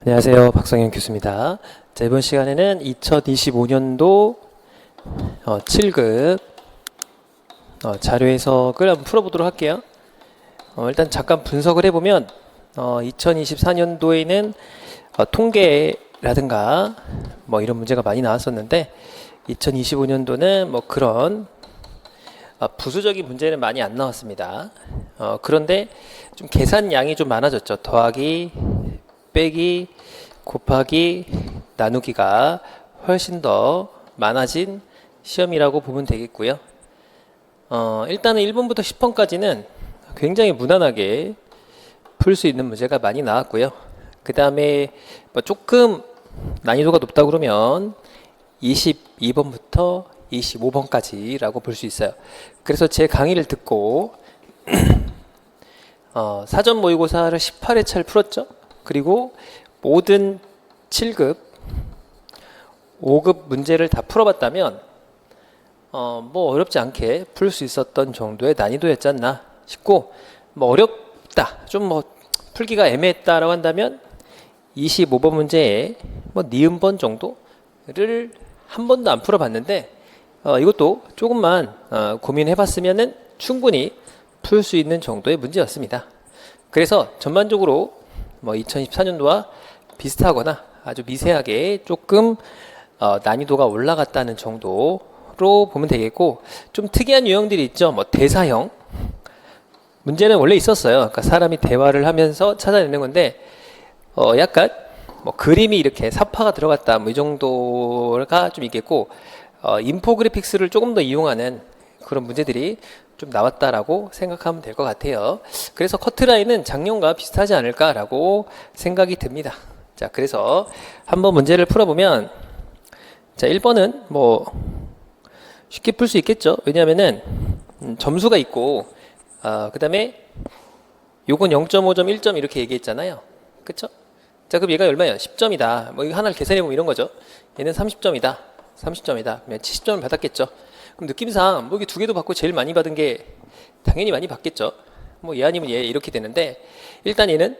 안녕하세요. 박성현 교수입니다. 자, 이번 시간에는 2025년도 7급 자료 해석을 한번 풀어보도록 할게요. 일단 잠깐 분석을 해보면 2024년도에는 통계라든가 뭐 이런 문제가 많이 나왔었는데 2025년도는 뭐 그런 부수적인 문제는 많이 안 나왔습니다. 그런데 좀 계산량이 좀 많아졌죠. 더하기 빼기, 곱하기, 나누기가 훨씬 더 많아진 시험이라고 보면 되겠고요. 일단은 1번부터 10번까지는 굉장히 무난하게 풀 수 있는 문제가 많이 나왔고요. 그 다음에 뭐 조금 난이도가 높다 그러면 22번부터 25번까지라고 볼 수 있어요. 그래서 제 강의를 듣고 사전 모의고사를 18회차를 풀었죠. 그리고 모든 7급, 5급 문제를 다 풀어봤다면 뭐 어렵지 않게 풀 수 있었던 정도의 난이도였지 않나 싶고, 뭐 어렵다, 좀 뭐 풀기가 애매했다라고 한다면 25번 문제에 뭐 니은번 정도를 한 번도 안 풀어봤는데 이것도 조금만 고민해봤으면은 충분히 풀 수 있는 정도의 문제였습니다. 그래서 전반적으로 뭐 2024년도와 비슷하거나 아주 미세하게 조금 난이도가 올라갔다는 정도로 보면 되겠고, 좀 특이한 유형들이 있죠. 뭐 대사형 문제는 원래 있었어요. 그러니까 사람이 대화를 하면서 찾아내는 건데 약간 뭐 그림이 이렇게 사파가 들어갔다 뭐 이 정도가 좀 있겠고, 인포그래픽스를 조금 더 이용하는 그런 문제들이 좀 나왔다라고 생각하면 될 것 같아요. 그래서 커트라인은 작년과 비슷하지 않을까라고 생각이 듭니다. 자, 그래서 한번 문제를 풀어보면, 자, 1번은 뭐 쉽게 풀 수 있겠죠. 왜냐하면은 점수가 있고, 그 다음에 요건 0.5점, 1점 이렇게 얘기했잖아요. 그쵸? 자, 그럼 얘가 얼마예요? 10점이다. 뭐 이거 하나를 계산해보면 이런 거죠. 얘는 30점이다. 30점이다. 그러면 70점을 받았겠죠. 그럼 느낌상 뭐 이게 두 개도 받고 제일 많이 받은 게 당연히 많이 받겠죠. 뭐 얘 아니면 얘 이렇게 되는데, 일단 얘는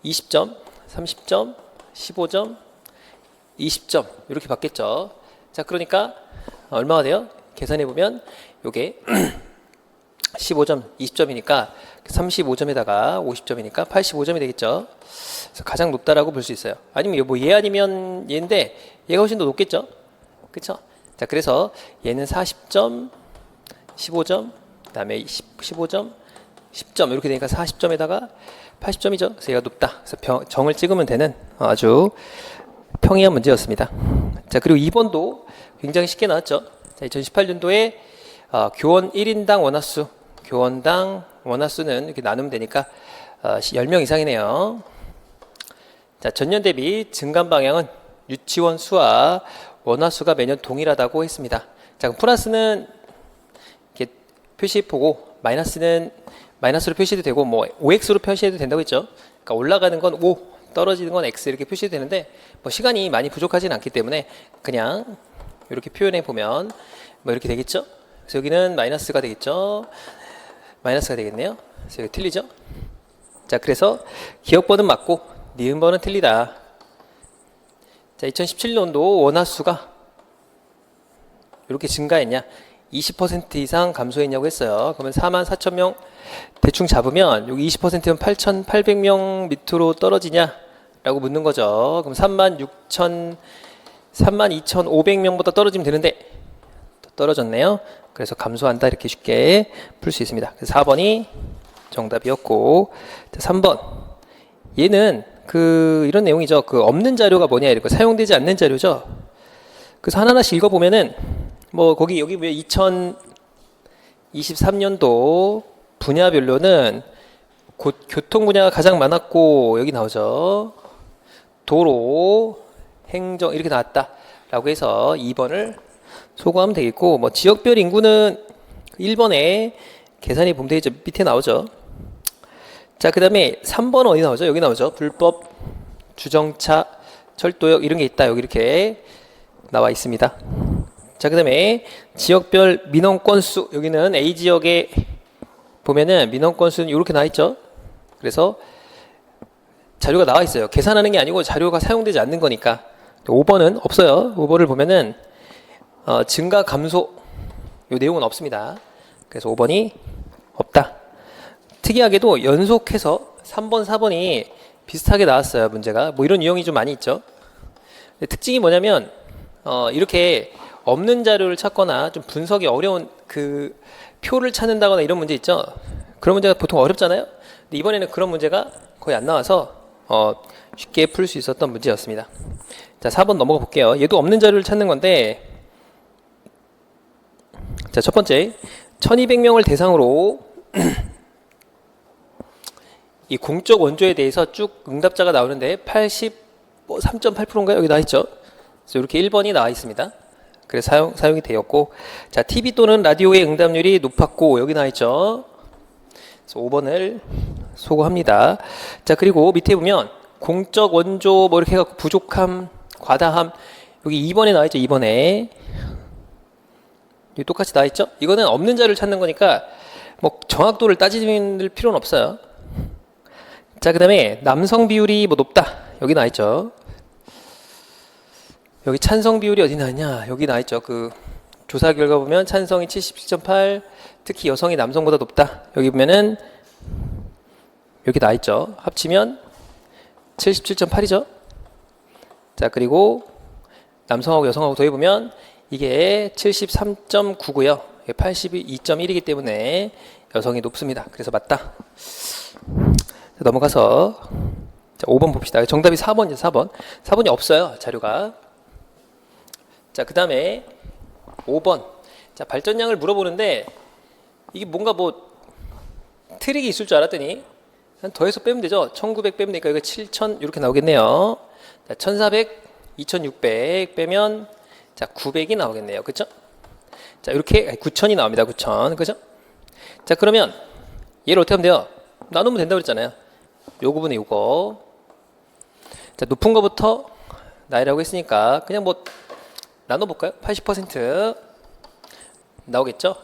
20점, 30점, 15점, 20점 이렇게 받겠죠. 자, 그러니까 얼마가 돼요? 계산해 보면 요게 15점, 20점이니까 35점에다가 50점이니까 85점이 되겠죠. 그래서 가장 높다라고 볼 수 있어요. 아니면 뭐 얘 아니면 얘인데 얘가 훨씬 더 높겠죠. 그쵸? 자, 그래서 얘는 40점, 15점, 그 다음에 15점, 10점 이렇게 되니까 40점에다가 80점이죠. 그래서 얘가 높다. 그래서 정을 찍으면 되는 아주 평이한 문제였습니다. 자, 그리고 2번도 굉장히 쉽게 나왔죠. 자, 2018년도에 교원 1인당 원화수, 교원당 원화수는 이렇게 나누면 되니까 10명 이상이네요. 자, 전년 대비 증감 방향은 유치원 수와 원화수가 매년 동일하다고 했습니다. 자, 그럼 플러스는 이렇게 표시보고 마이너스는 마이너스로 표시도 되고 뭐 OX로 표시해도 된다고 했죠. 그러니까 올라가는 건 O, 떨어지는 건 X 이렇게 표시도 되는데 뭐 시간이 많이 부족하지는 않기 때문에 그냥 이렇게 표현해 보면 뭐 이렇게 되겠죠. 그래서 여기는 마이너스가 되겠죠. 마이너스가 되겠네요. 그래서 여기 틀리죠. 자, 그래서 기억번은 맞고 니은번은 틀리다. 자, 2017년도 원화수가 이렇게 증가했냐? 20% 이상 감소했냐고 했어요. 그러면 44,000명 대충 잡으면 여기 20%면 8,800명 밑으로 떨어지냐? 라고 묻는 거죠. 그럼 32,500명보다 떨어지면 되는데 떨어졌네요. 그래서 감소한다 이렇게 쉽게 풀 수 있습니다. 그래서 4번이 정답이었고, 3번 얘는 이런 내용이죠. 없는 자료가 뭐냐 이렇게 사용되지 않는 자료죠. 그래서 하나하나씩 읽어보면은 뭐 여기 왜 2023년도 분야별로는 교통 분야가 가장 많았고 여기 나오죠. 도로, 행정 이렇게 나왔다라고 해서 2번을 소거하면 되겠고, 뭐 지역별 인구는 1번에 계산해 보면 되겠죠. 밑에 나오죠. 자, 그 다음에 3번은 어디 나오죠? 여기 나오죠. 불법 주정차, 철도역 이런 게 있다. 여기 이렇게 나와 있습니다. 자, 그 다음에 지역별 민원 건수, 여기는 A지역에 보면은 민원 건수는 이렇게 나와 있죠. 그래서 자료가 나와 있어요. 계산하는 게 아니고 자료가 사용되지 않는 거니까. 5번은 없어요. 5번을 보면은 증가 감소 이 내용은 없습니다. 그래서 5번이 없다. 특이하게도 연속해서 3번, 4번이 비슷하게 나왔어요. 문제가. 뭐 이런 유형이 좀 많이 있죠. 특징이 뭐냐면 이렇게 없는 자료를 찾거나 좀 분석이 어려운 그 표를 찾는다거나 이런 문제 있죠. 그런 문제가 보통 어렵잖아요. 근데 이번에는 그런 문제가 거의 안 나와서 쉽게 풀 수 있었던 문제였습니다. 자, 4번 넘어가 볼게요. 얘도 없는 자료를 찾는 건데, 자, 첫 번째 1200명을 대상으로 이 공적 원조에 대해서 쭉 응답자가 나오는데 83.8%인가요? 여기 나와 있죠. 그래서 이렇게 1번이 나와 있습니다. 그래서 사용이 되었고, 자, TV 또는 라디오의 응답률이 높았고 여기 나와 있죠. 그래서 5번을 소거합니다. 자, 그리고 밑에 보면 공적 원조 뭐 이렇게 해갖고 부족함, 과다함 여기 2번에 나와 있죠. 2번에 여기 똑같이 나와 있죠. 이거는 없는 자료를 찾는 거니까 뭐 정확도를 따질 필요는 없어요. 자, 그 다음에 남성 비율이 뭐 높다 여기 나와 있죠. 여기 찬성 비율이 어디 나왔냐 여기 나와 있죠. 그 조사 결과 보면 찬성이 77.8, 특히 여성이 남성보다 높다 여기 보면은 여기 나와 있죠. 합치면 77.8이죠. 자, 그리고 남성하고 여성하고 더해보면 이게 73.9고요 82.1이기 때문에 여성이 높습니다. 그래서 맞다. 자, 넘어가서 자, 5번 봅시다. 정답이 4번이죠. 4번이 없어요. 자료가. 자, 그 다음에 5번. 자, 발전량을 물어보는데 이게 뭔가 뭐 트릭이 있을 줄 알았더니 한 더해서 빼면 되죠. 1900 빼면 되니까 여기 7000 이렇게 나오겠네요. 자, 1400, 2600 빼면 자, 900이 나오겠네요. 그쵸? 자, 이렇게 9000이 나옵니다. 9000. 그죠? 자, 그러면 얘를 어떻게 하면 돼요? 나누면 된다고 그랬잖아요. 요 부분에 요거. 자, 높은 거부터 나이라고 했으니까 그냥 뭐 나눠볼까요? 80% 나오겠죠?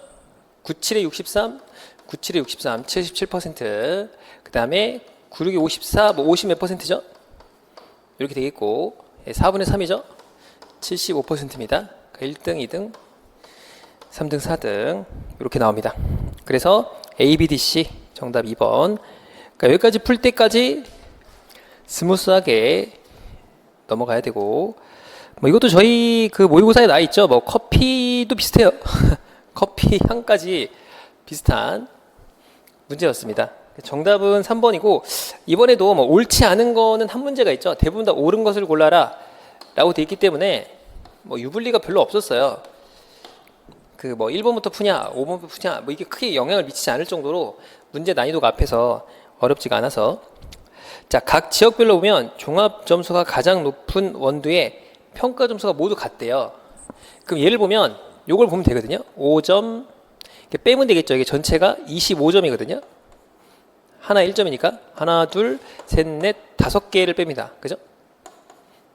97에 63, 97에 63, 77%. 그 다음에 96에 54, 뭐 50 몇 %죠? 이렇게 되겠고 4분의 3이죠? 75%입니다. 1등, 2등, 3등, 4등 이렇게 나옵니다. 그래서 A, B, D, C 정답 2번. 그러니까 여기까지 풀 때까지 스무스하게 넘어가야 되고 뭐 이것도 저희 그 모의고사에 나와 있죠. 뭐 커피도 비슷해요. 커피 향까지 비슷한 문제였습니다. 정답은 3번이고 이번에도 뭐 옳지 않은 거는 한 문제가 있죠. 대부분 다 옳은 것을 골라라 라고 돼 있기 때문에 뭐 유불리가 별로 없었어요. 그 뭐 1번부터 푸냐 5번부터 푸냐 뭐 이게 크게 영향을 미치지 않을 정도로 문제 난이도가 앞에서 어렵지가 않아서. 자, 각 지역별로 보면 종합 점수가 가장 높은 원두의 평가 점수가 모두 같대요. 그럼 예를 보면 요걸 보면 되거든요. 5점 이렇게 빼면 되겠죠. 이게 전체가 25점이거든요. 하나 1점이니까 하나 둘 셋 넷 5개를 뺍니다. 그죠?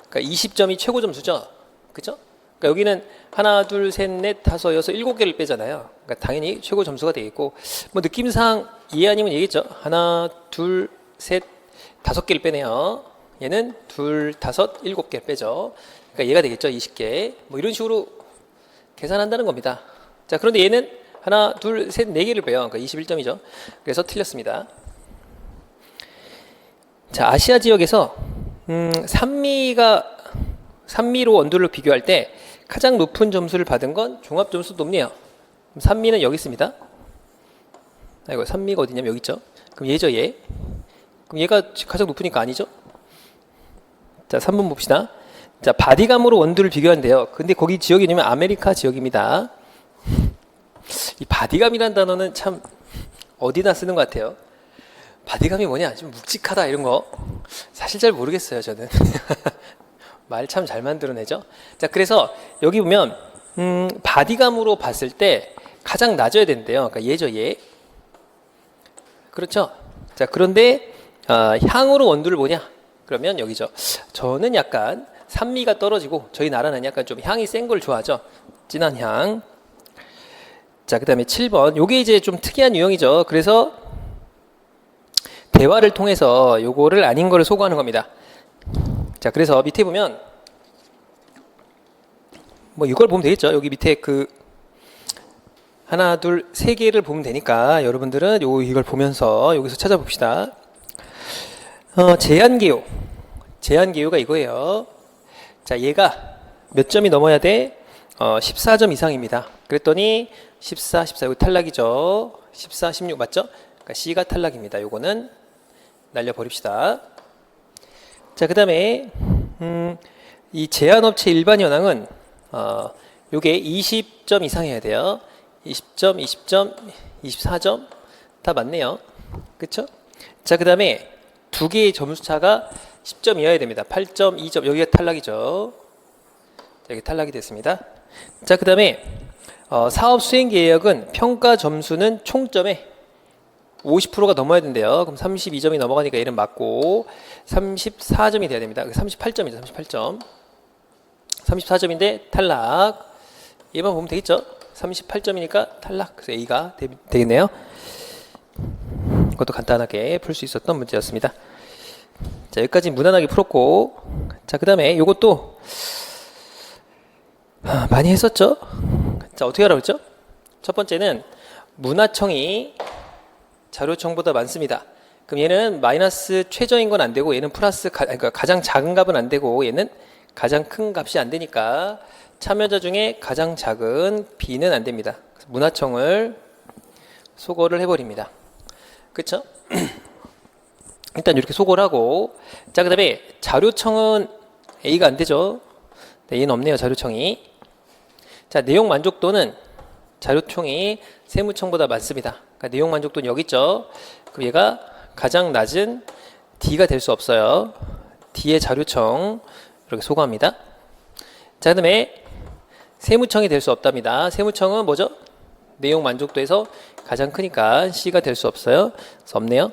그러니까 20점이 최고 점수죠. 그죠? 그러니까 여기는 하나 둘 셋 넷 다섯 여섯 7개를 빼잖아요. 그러니까 당연히 최고 점수가 되겠고 뭐 느낌상 이해 아니면 얘기했죠. 하나 둘 셋 5개를 빼네요. 얘는 둘 다섯 7개를 빼죠. 그러니까 얘가 되겠죠. 20개. 뭐 이런 식으로 계산한다는 겁니다. 자, 그런데 얘는 하나 둘 셋 4개를 빼요. 그러니까 21점이죠. 그래서 틀렸습니다. 자, 아시아 지역에서 산미로 원두를 비교할 때 가장 높은 점수를 받은 건 종합 점수 높네요. 산미는 여기 있습니다. 이거 산미가 어디냐면 여기 있죠. 그럼 얘죠, 얘. 그럼 얘가 가장 높으니까 아니죠? 자, 3번 봅시다. 자, 바디감으로 원두를 비교한대요. 근데 거기 지역이 뭐냐면 아메리카 지역입니다. 이 바디감이라는 단어는 참 어디다 쓰는 것 같아요. 바디감이 뭐냐? 좀 묵직하다 이런 거 사실 잘 모르겠어요. 저는 말 참 잘 만들어내죠. 자, 그래서 여기 보면 바디감으로 봤을 때 가장 낮아야 된대요. 그러니까 얘죠, 얘. 그렇죠. 자, 그런데 향으로 원두를 보냐? 그러면 여기죠. 저는 약간 산미가 떨어지고 저희 나라는 약간 좀 향이 센 걸 좋아하죠. 진한 향. 자, 그 다음에 7번. 요게 이제 좀 특이한 유형이죠. 그래서 대화를 통해서 요거를 아닌 거를 소거하는 겁니다. 자, 그래서 밑에 보면 뭐 이걸 보면 되겠죠. 여기 밑에 그 하나, 둘, 세 개를 보면 되니까 여러분들은 이걸 보면서 여기서 찾아봅시다. 제한기호가 이거예요. 자, 얘가 몇 점이 넘어야 돼? 14점 이상입니다. 그랬더니 14, 여기 탈락이죠. 14, 16 맞죠? 그러니까 C가 탈락입니다. 요거는 날려버립시다. 자, 그 다음에 이 제한업체 일반 현황은 요게 20점 이상해야 돼요. 20점, 20점, 24점 다 맞네요. 그쵸? 자, 그 다음에 두 개의 점수 차가 10점이어야 됩니다. 8점, 2점 여기가 탈락이죠. 여기 탈락이 됐습니다. 자, 그 다음에 사업 수행 계획은 평가 점수는 총점에 50%가 넘어야 된대요. 그럼 32점이 넘어가니까 얘는 맞고 34점이 돼야 됩니다. 38점이죠. 38점. 34점인데 탈락. 얘만 보면 되겠죠? 38점이니까 탈락. 그래서 A가 되겠네요. 이것도 간단하게 풀 수 있었던 문제였습니다. 자, 여기까지 무난하게 풀었고, 자, 그 다음에 이것도 많이 했었죠? 자, 어떻게 하라고 했죠? 첫 번째는 문화청이 자료청보다 많습니다. 그럼 얘는 마이너스 최저인 건 안 되고, 얘는 플러스 그러니까 가장 작은 값은 안 되고, 얘는 가장 큰 값이 안 되니까 참여자 중에 가장 작은 B는 안 됩니다. 그래서 문화청을 소거를 해버립니다. 그쵸? 일단 이렇게 소거를 하고, 자, 그 다음에 자료청은 A가 안 되죠. 네, 얘는 없네요. 자료청이. 자, 내용 만족도는 자료청이 세무청보다 많습니다. 그러니까 내용 만족도는 여기 있죠. 그럼 얘가 가장 낮은 D가 될 수 없어요. D의 자료청 이렇게 소거합니다. 자, 그 다음에 세무청이 될 수 없답니다. 세무청은 뭐죠? 내용 만족도에서 가장 크니까 C가 될 수 없어요. 그래서 없네요.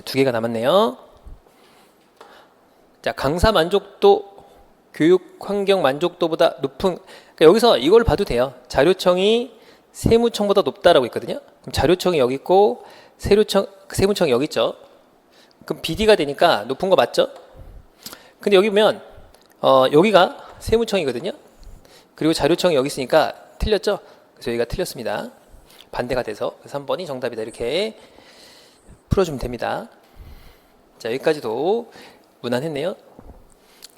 두 개가 남았네요. 자, 강사 만족도, 교육 환경 만족도보다 높은, 그러니까 여기서 이걸 봐도 돼요. 자료청이 세무청보다 높다라고 있거든요. 그럼 자료청이 여기 있고 세무청이 여기 있죠. 그럼 BD가 되니까 높은 거 맞죠? 근데 여기 보면 여기가 세무청이거든요. 그리고 자료청이 여기 있으니까 틀렸죠? 그래서 여기가 틀렸습니다. 반대가 돼서 3번이 정답이다. 이렇게 풀어주면 됩니다. 자, 여기까지도 무난했네요.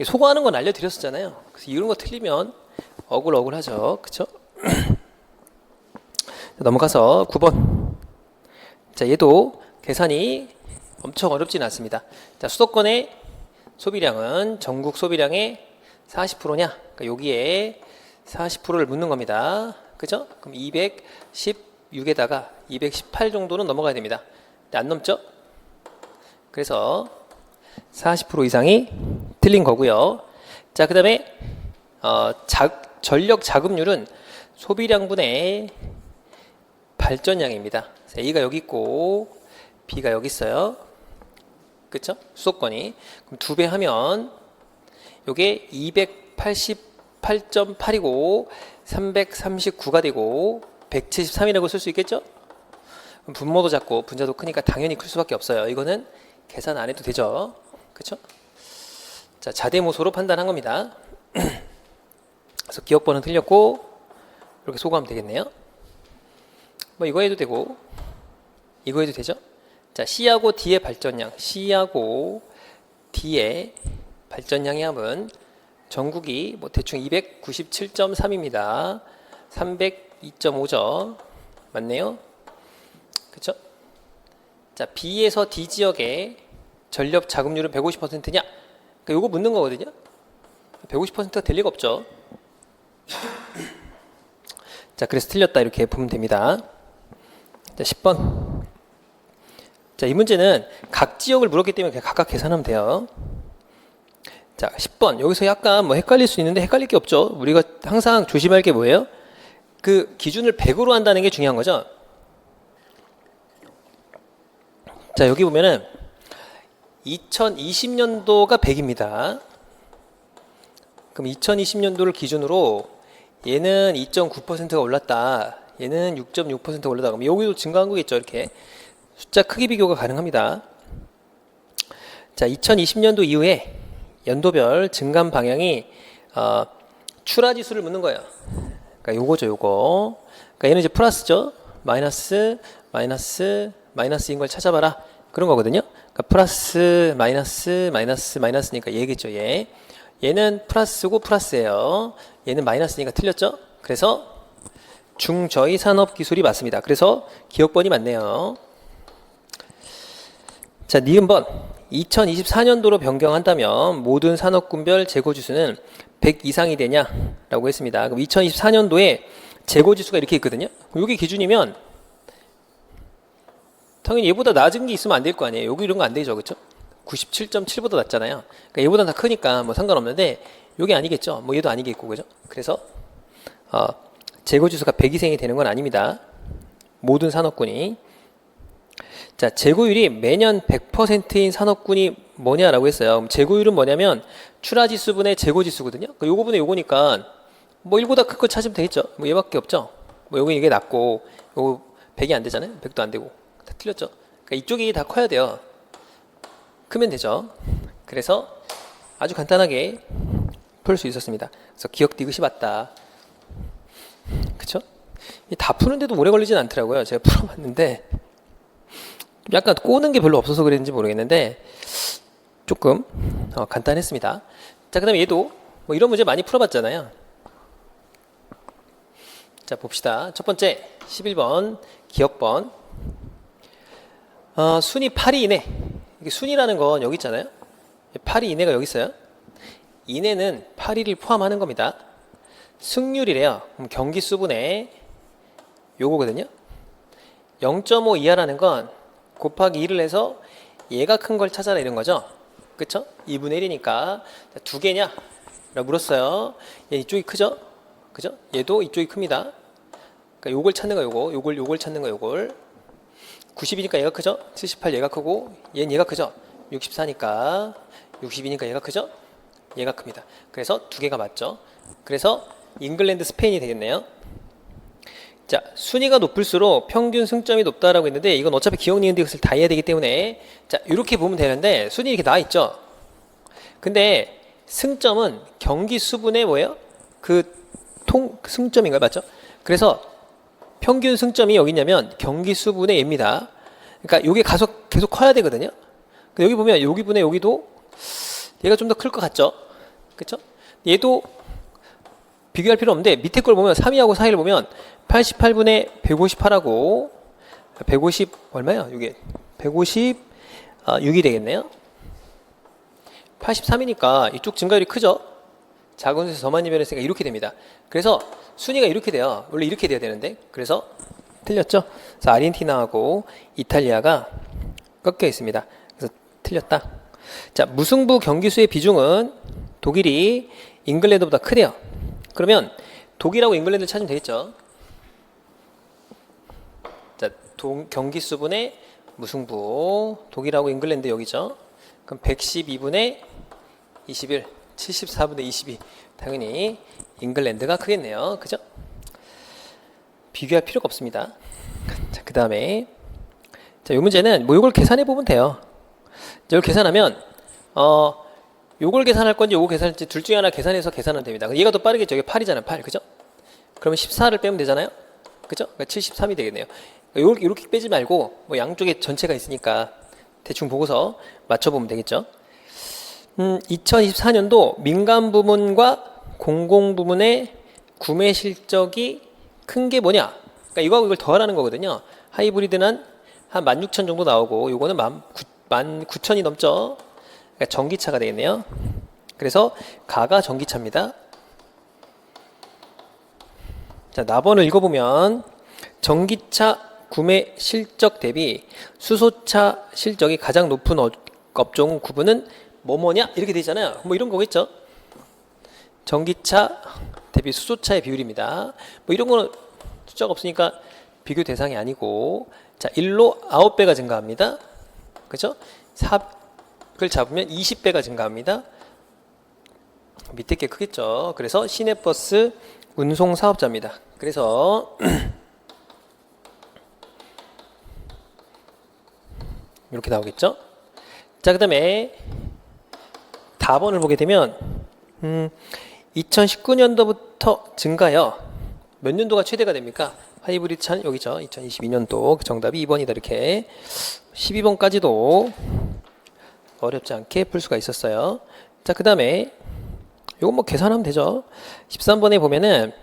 소거하는 건 알려드렸었잖아요. 그래서 이런 거 틀리면 억울하죠. 그쵸? 넘어가서 9번. 자, 얘도 계산이 엄청 어렵진 않습니다. 자, 수도권의 소비량은 전국 소비량의 40%냐? 그러니까 여기에 40%를 묻는 겁니다. 그죠? 그럼 216에다가 218 정도는 넘어가야 됩니다. 근데 안 넘죠? 그래서 40% 이상이 틀린 거고요. 자, 그 다음에 전력 자급률은 소비량분의 발전량입니다. A가 여기 있고 B가 여기 있어요. 그쵸? 수도권이. 그럼 2배 하면 요게 288.8이고 339가 되고 173이라고 쓸 수 있겠죠? 그럼 분모도 작고 분자도 크니까 당연히 클 수밖에 없어요. 이거는 계산 안 해도 되죠. 그쵸? 자, 자대모소로 판단한 겁니다. 그래서 기억번호 틀렸고 이렇게 소거하면 되겠네요. 뭐 이거 해도 되고 이거 해도 되죠? 자, C하고 D의 발전량, C하고 D의 발전량의 합은 전국이 뭐 대충 297.3입니다. 302.5죠. 맞네요. 그쵸? 자, B에서 D 지역의 전력 자급률은 150%냐? 그러니까 요거 묻는 거거든요. 150%가 될 리가 없죠. 자, 그래서 틀렸다 이렇게 보면 됩니다. 자, 10번. 자, 이 문제는 각 지역을 물었기 때문에 그냥 각각 계산하면 돼요. 자, 10번. 여기서 약간 뭐 헷갈릴 수 있는데 헷갈릴 게 없죠. 우리가 항상 조심할 게 뭐예요? 그 기준을 100으로 한다는 게 중요한 거죠. 자, 여기 보면은 2020년도가 100입니다. 그럼 2020년도를 기준으로 얘는 2.9%가 올랐다. 얘는 6.6%가 올랐다. 그럼 여기도 증가한 거겠죠. 이렇게 숫자 크기 비교가 가능합니다. 자, 2020년도 이후에 연도별 증감 방향이 출하 지수를 묻는 거예요. 그러니까 요거죠, 요거. 그러니까 얘는 이제 플러스죠. 마이너스인 걸 찾아봐라. 그런 거거든요. 그러니까 플러스, 마이너스니까 얘겠죠, 얘. 얘는 플러스고 플러스예요. 얘는 마이너스니까 틀렸죠? 그래서 중저희 산업기술이 맞습니다. 그래서 기억번이 맞네요. 자, 니은번. 2024년도로 변경한다면 모든 산업군별 재고지수는 100 이상이 되냐라고 했습니다. 그럼 2024년도에 재고지수가 이렇게 있거든요. 여기 기준이면 당연히 얘보다 낮은 게 있으면 안 될 거 아니에요. 여기 이런 거 안 되죠, 그렇죠? 97.7보다 낮잖아요. 그러니까 얘보다 다 크니까 뭐 상관없는데 여기 아니겠죠. 뭐 얘도 아니겠고, 그죠? 그래서 재고지수가 100 이상이 되는 건 아닙니다. 모든 산업군이. 자, 재고율이 매년 100%인 산업군이 뭐냐라고 했어요. 그럼 재고율은 뭐냐면 출하지수분의 재고지수거든요. 요거 분의 요거니까 뭐 1보다 큰 거 찾으면 되겠죠. 뭐 얘밖에 없죠. 뭐 여기 이게 낮고 요거 100이 안 되잖아요. 100도 안 되고 다 틀렸죠. 그러니까 이쪽이 다 커야 돼요. 크면 되죠. 그래서 아주 간단하게 풀 수 있었습니다. 그래서 기억 디귿이 맞다. 그쵸? 다 푸는데도 오래 걸리진 않더라고요. 제가 풀어봤는데 약간 꼬는 게 별로 없어서 그랬는지 모르겠는데 조금 간단했습니다. 자, 그 다음에 얘도 뭐 이런 문제 많이 풀어봤잖아요. 자, 봅시다. 첫 번째 11번 기억번. 순위 8위 이내. 이게 순위라는 건 여기 있잖아요. 8위 이내가 여기 있어요. 이내는 8위를 포함하는 겁니다. 승률이래요. 그럼 경기수분의 요거거든요. 0.5 이하라는 건 곱하기 2를 해서 얘가 큰 걸 찾아라 이런 거죠. 그쵸? 2분의 1이니까 두 개냐? 라고 물었어요. 얘 이쪽이 크죠? 그죠? 얘도 이쪽이 큽니다. 그러니까 요걸 찾는 거 요걸 찾는 거 요걸. 90이니까 얘가 크죠? 78 얘가 크고 얘는 얘가 크죠? 64니까 62니까 얘가 크죠? 얘가 큽니다. 그래서 두 개가 맞죠. 그래서 잉글랜드 스페인이 되겠네요. 자, 순위가 높을수록 평균 승점이 높다라고 했는데 이건 어차피 기억 니은 디귿을 다 해야 되기 때문에 자, 이렇게 보면 되는데 순위 이렇게 나와 있죠. 근데 승점은 경기 수분의 뭐예요? 승점인가요? 맞죠? 그래서 평균 승점이 여기 있냐면 경기 수분의 얘입니다. 그러니까 이게 계속 커야 되거든요. 여기 보면 여기 분의 여기도 얘가 좀 더 클 것 같죠? 그쵸? 얘도 비교할 필요 없는데 밑에 걸 보면 3위하고 4위를 보면 88분의 158하고 150 얼마예요? 이게 156이 되겠네요. 83이니까 이쪽 증가율이 크죠? 작은 수에서 더많이 변했으니까 이렇게 됩니다. 그래서 순위가 이렇게 돼요. 원래 이렇게 돼야 되는데 그래서 틀렸죠? 그래서 아르헨티나하고 이탈리아가 꺾여 있습니다. 그래서 틀렸다. 자, 무승부 경기수의 비중은 독일이 잉글랜드보다 크대요. 그러면 독일하고 잉글랜드를 찾으면 되겠죠. 자, 경기수분의 무승부 독일하고 잉글랜드 여기죠. 그럼 112분의 21 74분의 22 당연히 잉글랜드가 크겠네요. 그죠? 비교할 필요가 없습니다. 자, 그 다음에 자, 이 문제는 뭐 이걸 계산해 보면 돼요. 이걸 계산하면 요걸 계산할 건지 요거 계산할지 둘 중에 하나 계산해서 계산하면 됩니다. 얘가 더 빠르겠죠. 이게 8이잖아요. 8. 그죠? 그러면 14를 빼면 되잖아요. 그죠? 그러니까 73이 되겠네요. 이렇게 빼지 말고 뭐 양쪽에 전체가 있으니까 대충 보고서 맞춰보면 되겠죠. 2024년도 민간 부문과 공공 부문의 구매 실적이 큰 게 뭐냐? 그러니까 이거하고 이걸 더하라는 거거든요. 하이브리드는 한 16,000 정도 나오고 요거는 19,000이 넘죠. 그러니까 전기차가 되겠네요. 그래서 가가 전기차입니다. 자, 나번을 읽어보면 전기차 구매 실적 대비 수소차 실적이 가장 높은 업종 구분은 뭐뭐냐? 이렇게 되잖아요. 뭐 이런 거겠죠. 전기차 대비 수소차의 비율입니다. 뭐 이런 거는 숫자가 없으니까 비교 대상이 아니고 자, 1로 9배가 증가합니다. 그죠? 4을 잡으면 20배가 증가합니다. 밑에 게 크겠죠. 그래서 시내버스 운송 사업자입니다. 그래서 이렇게 나오겠죠. 자, 그 다음에 답번을 보게 되면 2019년도부터 증가하여 몇 년도가 최대가 됩니까? 하이브리드 차는 여기죠. 2022년도 그 정답이 2번이다. 이렇게 12번까지도 어렵지 않게 풀 수가 있었어요. 자, 그 다음에 이건 뭐 계산하면 되죠. 13번에 보면은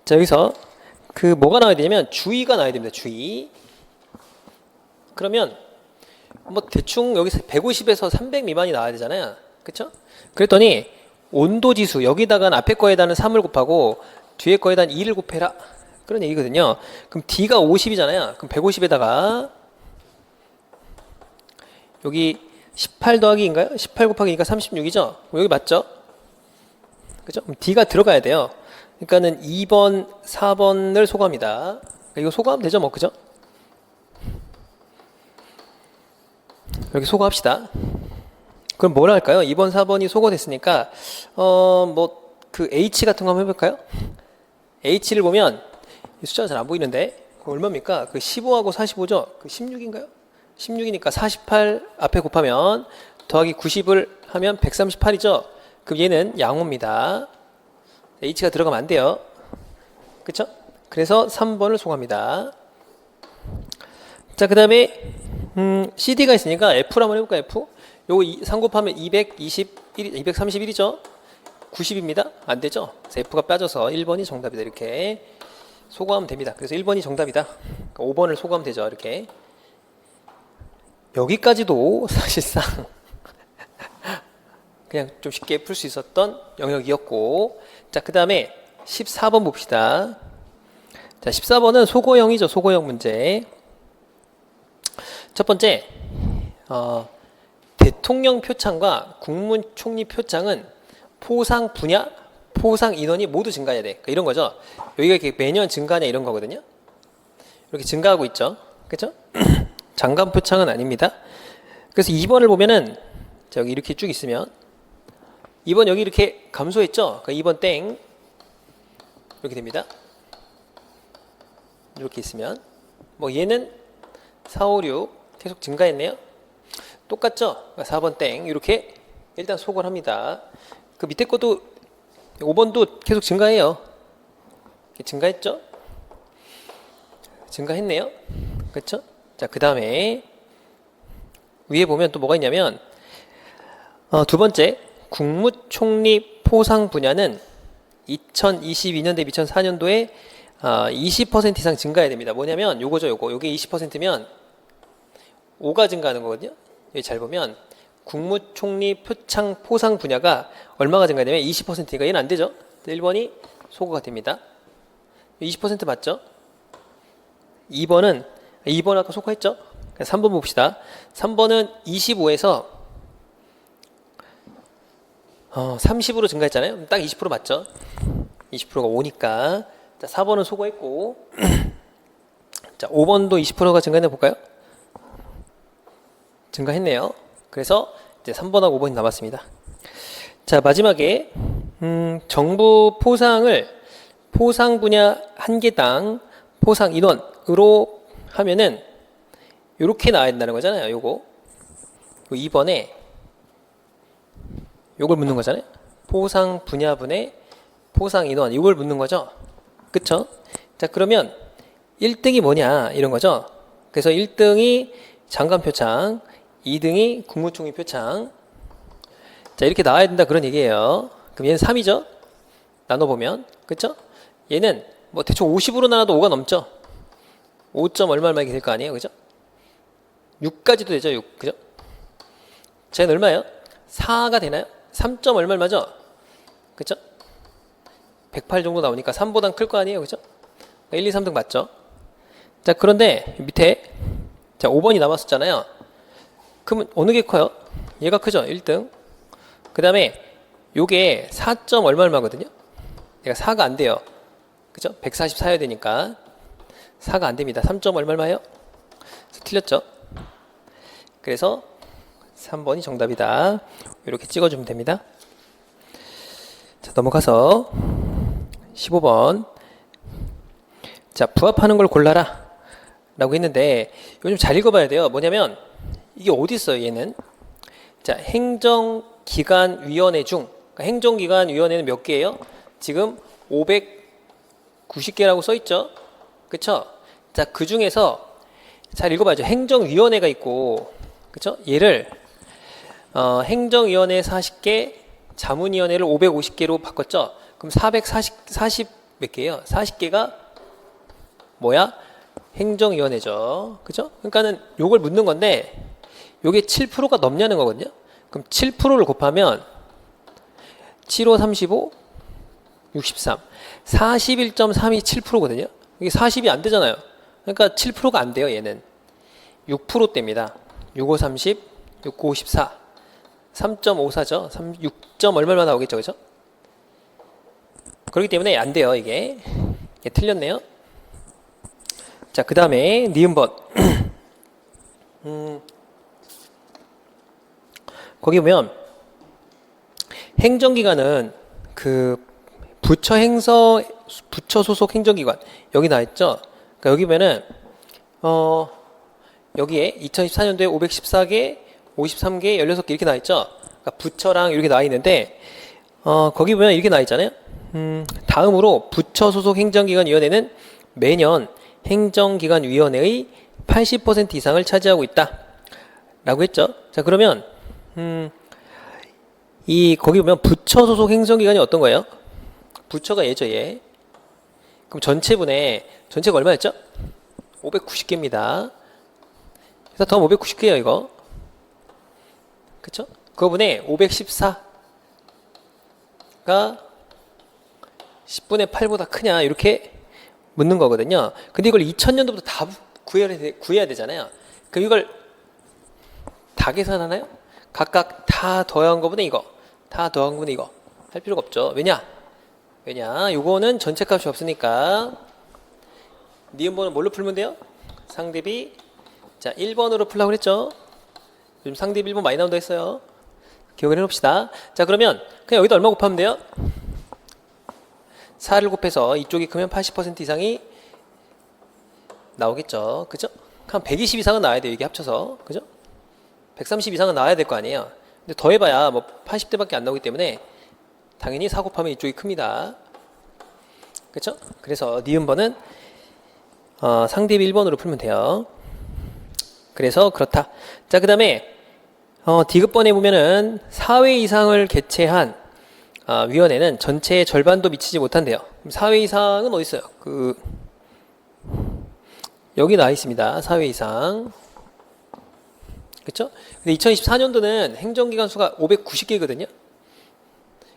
자, 여기서 그 뭐가 나와야 되냐면 주의가 나와야 됩니다. 주의. 그러면 뭐 대충 여기서 150에서 300 미만이 나와야 되잖아요. 그쵸? 그랬더니 온도지수 여기다가 앞에 거에다는 3을 곱하고 뒤에 거에다 2를 곱해라. 그런 얘기거든요. 그럼 D가 50이잖아요. 그럼 150에다가 여기 18 더하기인가요? 18 곱하기 2가 36이죠? 여기 맞죠? 그죠? 그럼 D가 들어가야 돼요. 그러니까는 2번, 4번을 소거합니다. 이거 소거하면 되죠, 뭐, 그죠? 여기 소거합시다. 그럼 뭘 할까요? 2번, 4번이 소거됐으니까, 뭐, 그 H 같은 거 한번 해볼까요? H를 보면, 이 숫자가 잘 안 보이는데, 그거 얼마입니까? 그 15하고 45죠? 그 16인가요? 16이니까 48 앞에 곱하면, 더하기 90을 하면 138이죠? 그럼 얘는 양호입니다. H가 들어가면 안 돼요. 그쵸? 그래서 3번을 소거합니다. 자, 그 다음에 CD가 있으니까 F를 한번 해볼까요? F? 요거 3 곱하면 231이죠? 90입니다. 안 되죠? 그래서 F가 빠져서 1번이 정답이다. 이렇게 소거하면 됩니다. 그래서 1번이 정답이다. 그러니까 5번을 소거하면 되죠. 이렇게. 여기까지도 사실상 그냥 좀 쉽게 풀 수 있었던 영역이었고, 자, 그 다음에 14번 봅시다. 자, 14번은 소거형이죠. 소거형 문제. 첫 번째, 대통령 표창과 국무총리 표창은 포상 분야, 포상 인원이 모두 증가해야 돼. 그러니까 이런 거죠. 여기가 이렇게 매년 증가하냐 이런 거거든요. 이렇게 증가하고 있죠. 그렇죠? 장관 표창은 아닙니다. 그래서 2번을 보면은 자, 여기 이렇게 쭉 있으면 2번 여기 이렇게 감소했죠? 그러니까 2번 땡 이렇게 됩니다. 이렇게 있으면 뭐 얘는 4, 5, 6 계속 증가했네요. 똑같죠? 그러니까 4번 땡 이렇게 일단 소거를 합니다. 그 밑에 것도 5번도 계속 증가해요. 증가했죠? 증가했네요. 그렇죠? 자, 그 다음에 위에 보면 또 뭐가 있냐면 두 번째 국무총리 포상 분야는 2022년 대비 2004년도에 20% 이상 증가해야 됩니다. 뭐냐면 요거죠, 요게 20%면 5가 증가하는 거거든요. 여기 잘 보면 국무총리 표창 포상 분야가 얼마가 증가되냐면 20%니까 얘는 안 되죠. 1번이 소거가 됩니다. 20% 맞죠? 2번 아까 소거했죠? 3번 봅시다. 3번은 25에서 30으로 증가했잖아요. 딱 20% 맞죠? 20%가 5니까. 자, 4번은 소거했고. 자, 5번도 20%가 증가했나 볼까요? 증가했네요. 그래서 이제 3번하고 5번이 남았습니다. 자, 마지막에 정부 포상을 포상 분야 한 개당 포상 인원으로 하면은 요렇게 나와야 된다는 거잖아요. 요거 2번에 요걸 묻는 거잖아요. 포상 분야분의 포상 인원 이걸 묻는 거죠. 그쵸? 자, 그러면 1등이 뭐냐 이런 거죠. 그래서 1등이 장관 표창, 2등이 국무총리 표창. 자, 이렇게 나와야 된다 그런 얘기예요. 그럼 얘는 3이죠. 나눠보면 그쵸? 얘는 뭐 대충 50으로 나눠도 5가 넘죠. 5점 얼마나 될 거 아니에요. 그죠? 6까지도 되죠. 6. 그죠? 쟤는 얼마예요? 4가 되나요? 3점 얼마죠? 그쵸? 108 정도 나오니까 3보단 클 거 아니에요. 그죠? 1, 2, 3등 맞죠? 자, 그런데 밑에 자 5번이 남았었잖아요. 그러면 어느 게 커요? 얘가 크죠? 1등. 그 다음에 요게 4점 얼마거든요? 얘가 4가 안 돼요. 그죠? 144여야 되니까 4가 안 됩니다. 3점 얼마예요? 틀렸죠? 그래서 3번이 정답이다. 이렇게 찍어주면 됩니다. 자, 넘어가서 15번. 자, 부합하는 걸 골라라 라고 했는데 이거 좀 잘 읽어봐야 돼요. 뭐냐면 이게 어디 있어요, 얘는? 자, 행정기관위원회 중, 그러니까 행정기관위원회는 몇 개예요? 지금 590개라고 써 있죠? 그쵸? 자, 그 중에서 잘 읽어봐야죠. 행정위원회가 있고, 그쵸? 얘를 행정위원회 40개, 자문위원회를 550개로 바꿨죠? 그럼 40 몇 개예요? 40개가 뭐야? 행정위원회죠. 그죠? 그러니까는 요걸 묻는 건데, 요게 7%가 넘냐는 거거든요. 그럼 7%를 곱하면 7, 5, 35, 63, 41.327%거든요. 이게 40이 안 되잖아요. 그러니까 7%가 안 돼요, 얘는. 6%대입니다. 65, 30, 69, 54, 3.54죠. 6점 얼마나 나오겠죠, 그죠? 그렇기 때문에 안 돼요, 이게. 틀렸네요. 자, 그 다음에 니은번. 거기 보면 행정기관은 그 부처 소속 행정기관 여기 나와 있죠. 그러니까 여기 보면은 여기에 2014년도에 514개, 53개, 16개 이렇게 나와 있죠. 그러니까 부처랑 이렇게 나와 있는데 거기 보면 이렇게 나와 있잖아요. 다음으로 부처 소속 행정기관위원회는 매년 행정기관위원회의 80% 이상을 차지하고 있다 라고 했죠. 자, 그러면 거기 보면 부처 소속 행정기관이 어떤 거예요? 부처가 얘죠, 얘. 그럼 전체가 얼마였죠? 590개입니다. 그래서 더 590개예요, 이거. 그쵸? 그거분에 514가 10분의 8보다 크냐, 이렇게 묻는 거거든요. 근데 이걸 2000년도부터 다 구해야 되잖아요. 그럼 이걸 다 계산하나요? 각각 다 더한 거분의 이거, 다 더한 거분의 이거 할 필요가 없죠. 왜냐? 요거는 전체 값이 없으니까 니은번은 뭘로 풀면 돼요? 상대비. 자, 1번으로 풀라고 그랬죠. 요즘 상대비 1번 많이 나온다 했어요. 기억을 해놓읍시다. 자, 그러면 그냥 여기다 얼마 곱하면 돼요? 4를 곱해서 이쪽이 크면 80% 이상이 나오겠죠. 그죠? 한 120 이상은 나와야 돼요, 이게 합쳐서. 그죠? 130 이상은 나와야 될 거 아니에요. 근데 더해봐야 뭐 80대밖에 안 나오기 때문에 당연히 4 곱하면 이쪽이 큽니다. 그쵸? 그래서 니은번은 상대비 1번으로 풀면 돼요. 그래서 그렇다. 자, 그 다음에 디귿번에 보면은 4회 이상을 개최한 위원회는 전체의 절반도 미치지 못한대요. 4회 이상은 어디 있어요? 여기 나와 있습니다. 4회 이상. 그쵸? 근데 2024년도는 행정기관 수가 590개거든요.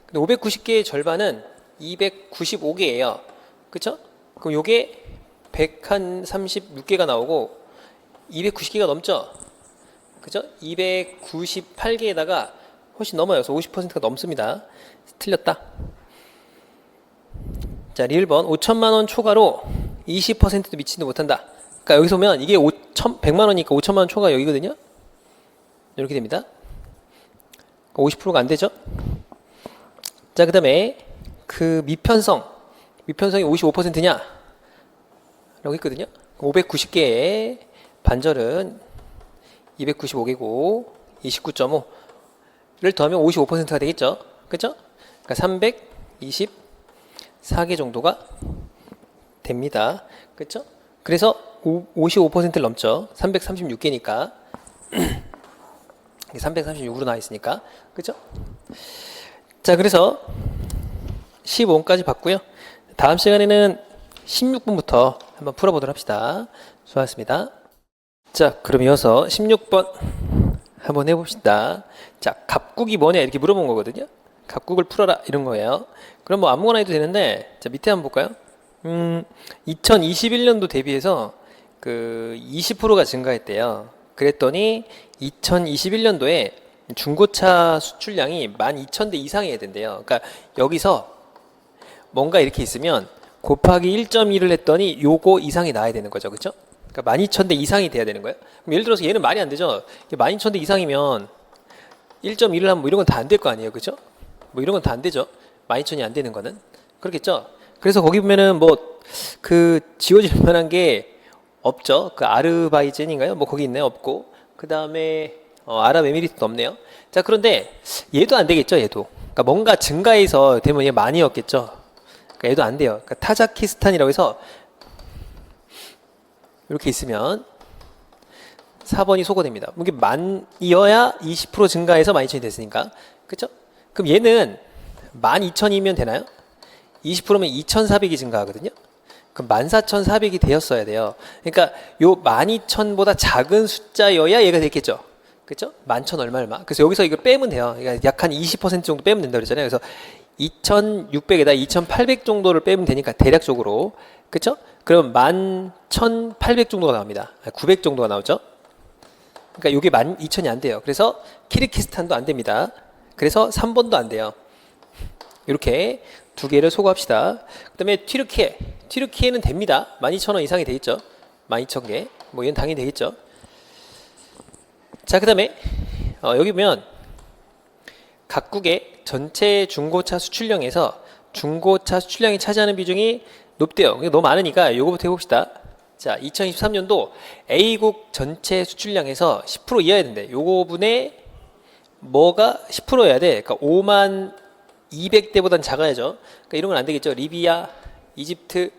근데 590개의 절반은 295개예요. 그쵸? 그럼 요게 136개가 나오고 290개가 넘죠? 그죠? 298개에다가 훨씬 넘어요. 그래서 50%가 넘습니다. 틀렸다. 자, 리을번 5천만 원 초과로 20%도 미치지도 못한다. 그러니까 여기서 보면 이게 100만 원이니까 5천만 원 초과 여기거든요. 이렇게 됩니다. 50%가 안 되죠. 자, 그 다음에 그 미편성이 55%냐 라고 했거든요. 590개의 반절은 295개고 29.5를 더하면 55%가 되겠죠. 그죠? 그러니까 324개 정도가 됩니다. 그죠? 그래서 55%를 넘죠. 336개니까 336으로 나와 있으니까. 그죠? 자, 그래서 15까지 봤고요. 다음 시간에는 16번부터 한번 풀어보도록 합시다. 수고하셨습니다. 자, 그럼 이어서 16번 한번 해봅시다. 자, 갑국이 뭐냐 이렇게 물어본 거거든요. 갑국을 풀어라 이런 거예요. 그럼 뭐 아무거나 해도 되는데, 자, 밑에 한번 볼까요? 2021년도 대비해서 그 20%가 증가했대요. 그랬더니 2021년도에 중고차 수출량이 12,000대 이상이어야 된대요. 그러니까 여기서 뭔가 이렇게 있으면 곱하기 1.1을 했더니 요거 이상이 나야 되는 거죠. 그렇죠? 그러니까 12,000대 이상이 돼야 되는 거예요. 그럼 예를 들어서 얘는 말이 안 되죠. 12,000대 이상이면 1.1을 하면 뭐 이런 건 다 안 될 거 아니에요. 그렇죠? 뭐 이런 건 다 안 되죠. 12,000이 안 되는 거는. 그렇겠죠? 그래서 거기 보면은 뭐 그 지워질 만한 게 없죠. 그 아르바이젠인가요? 뭐 거기 있네요. 없고. 그 다음에 아랍에미리트도 없네요. 자, 그런데 얘도 안 되겠죠, 얘도. 그러니까 뭔가 증가해서 되면 얘 많이였겠죠. 그러니까 얘도 안 돼요. 그러니까 타자키스탄이라고 해서 이렇게 있으면 4번이 소거됩니다. 이게 만이어야 20% 증가해서 12,000이 됐으니까. 그쵸? 그럼 얘는 12,000이면 되나요? 20%면 2,400이 증가하거든요. 그럼 14,400이 되었어야 돼요. 그러니까 요 12,000보다 작은 숫자여야 얘가 됐겠죠. 그쵸? 11,000 얼마. 그래서 여기서 이걸 빼면 돼요. 그러니까 약 한 20% 정도 빼면 된다고 그랬잖아요. 그래서 2,600에다 2,800 정도를 빼면 되니까 대략적으로. 그쵸? 그럼 11,800 정도가 나옵니다. 900 정도가 나오죠. 그러니까 이게 12,000이 안 돼요. 그래서 키르기스탄도 안 됩니다. 그래서 3번도 안 돼요. 이렇게 두 개를 소거합시다. 그 다음에 튀르키예는 됩니다. 12,000원 이상이 되겠죠. 12,000개. 뭐 이건 당연히 되겠죠. 자, 그 다음에 여기 보면 각국의 전체 중고차 수출량에서 중고차 수출량이 차지하는 비중이 높대요. 너무 많으니까 요거부터 해봅시다. 자, 2023년도 A국 전체 수출량에서 10% 이하야 된대. 요거분에 뭐가 10%여야 돼. 그러니까 5만 200대보단 작아야죠. 그러니까 이런 건 안 되겠죠. 리비아, 이집트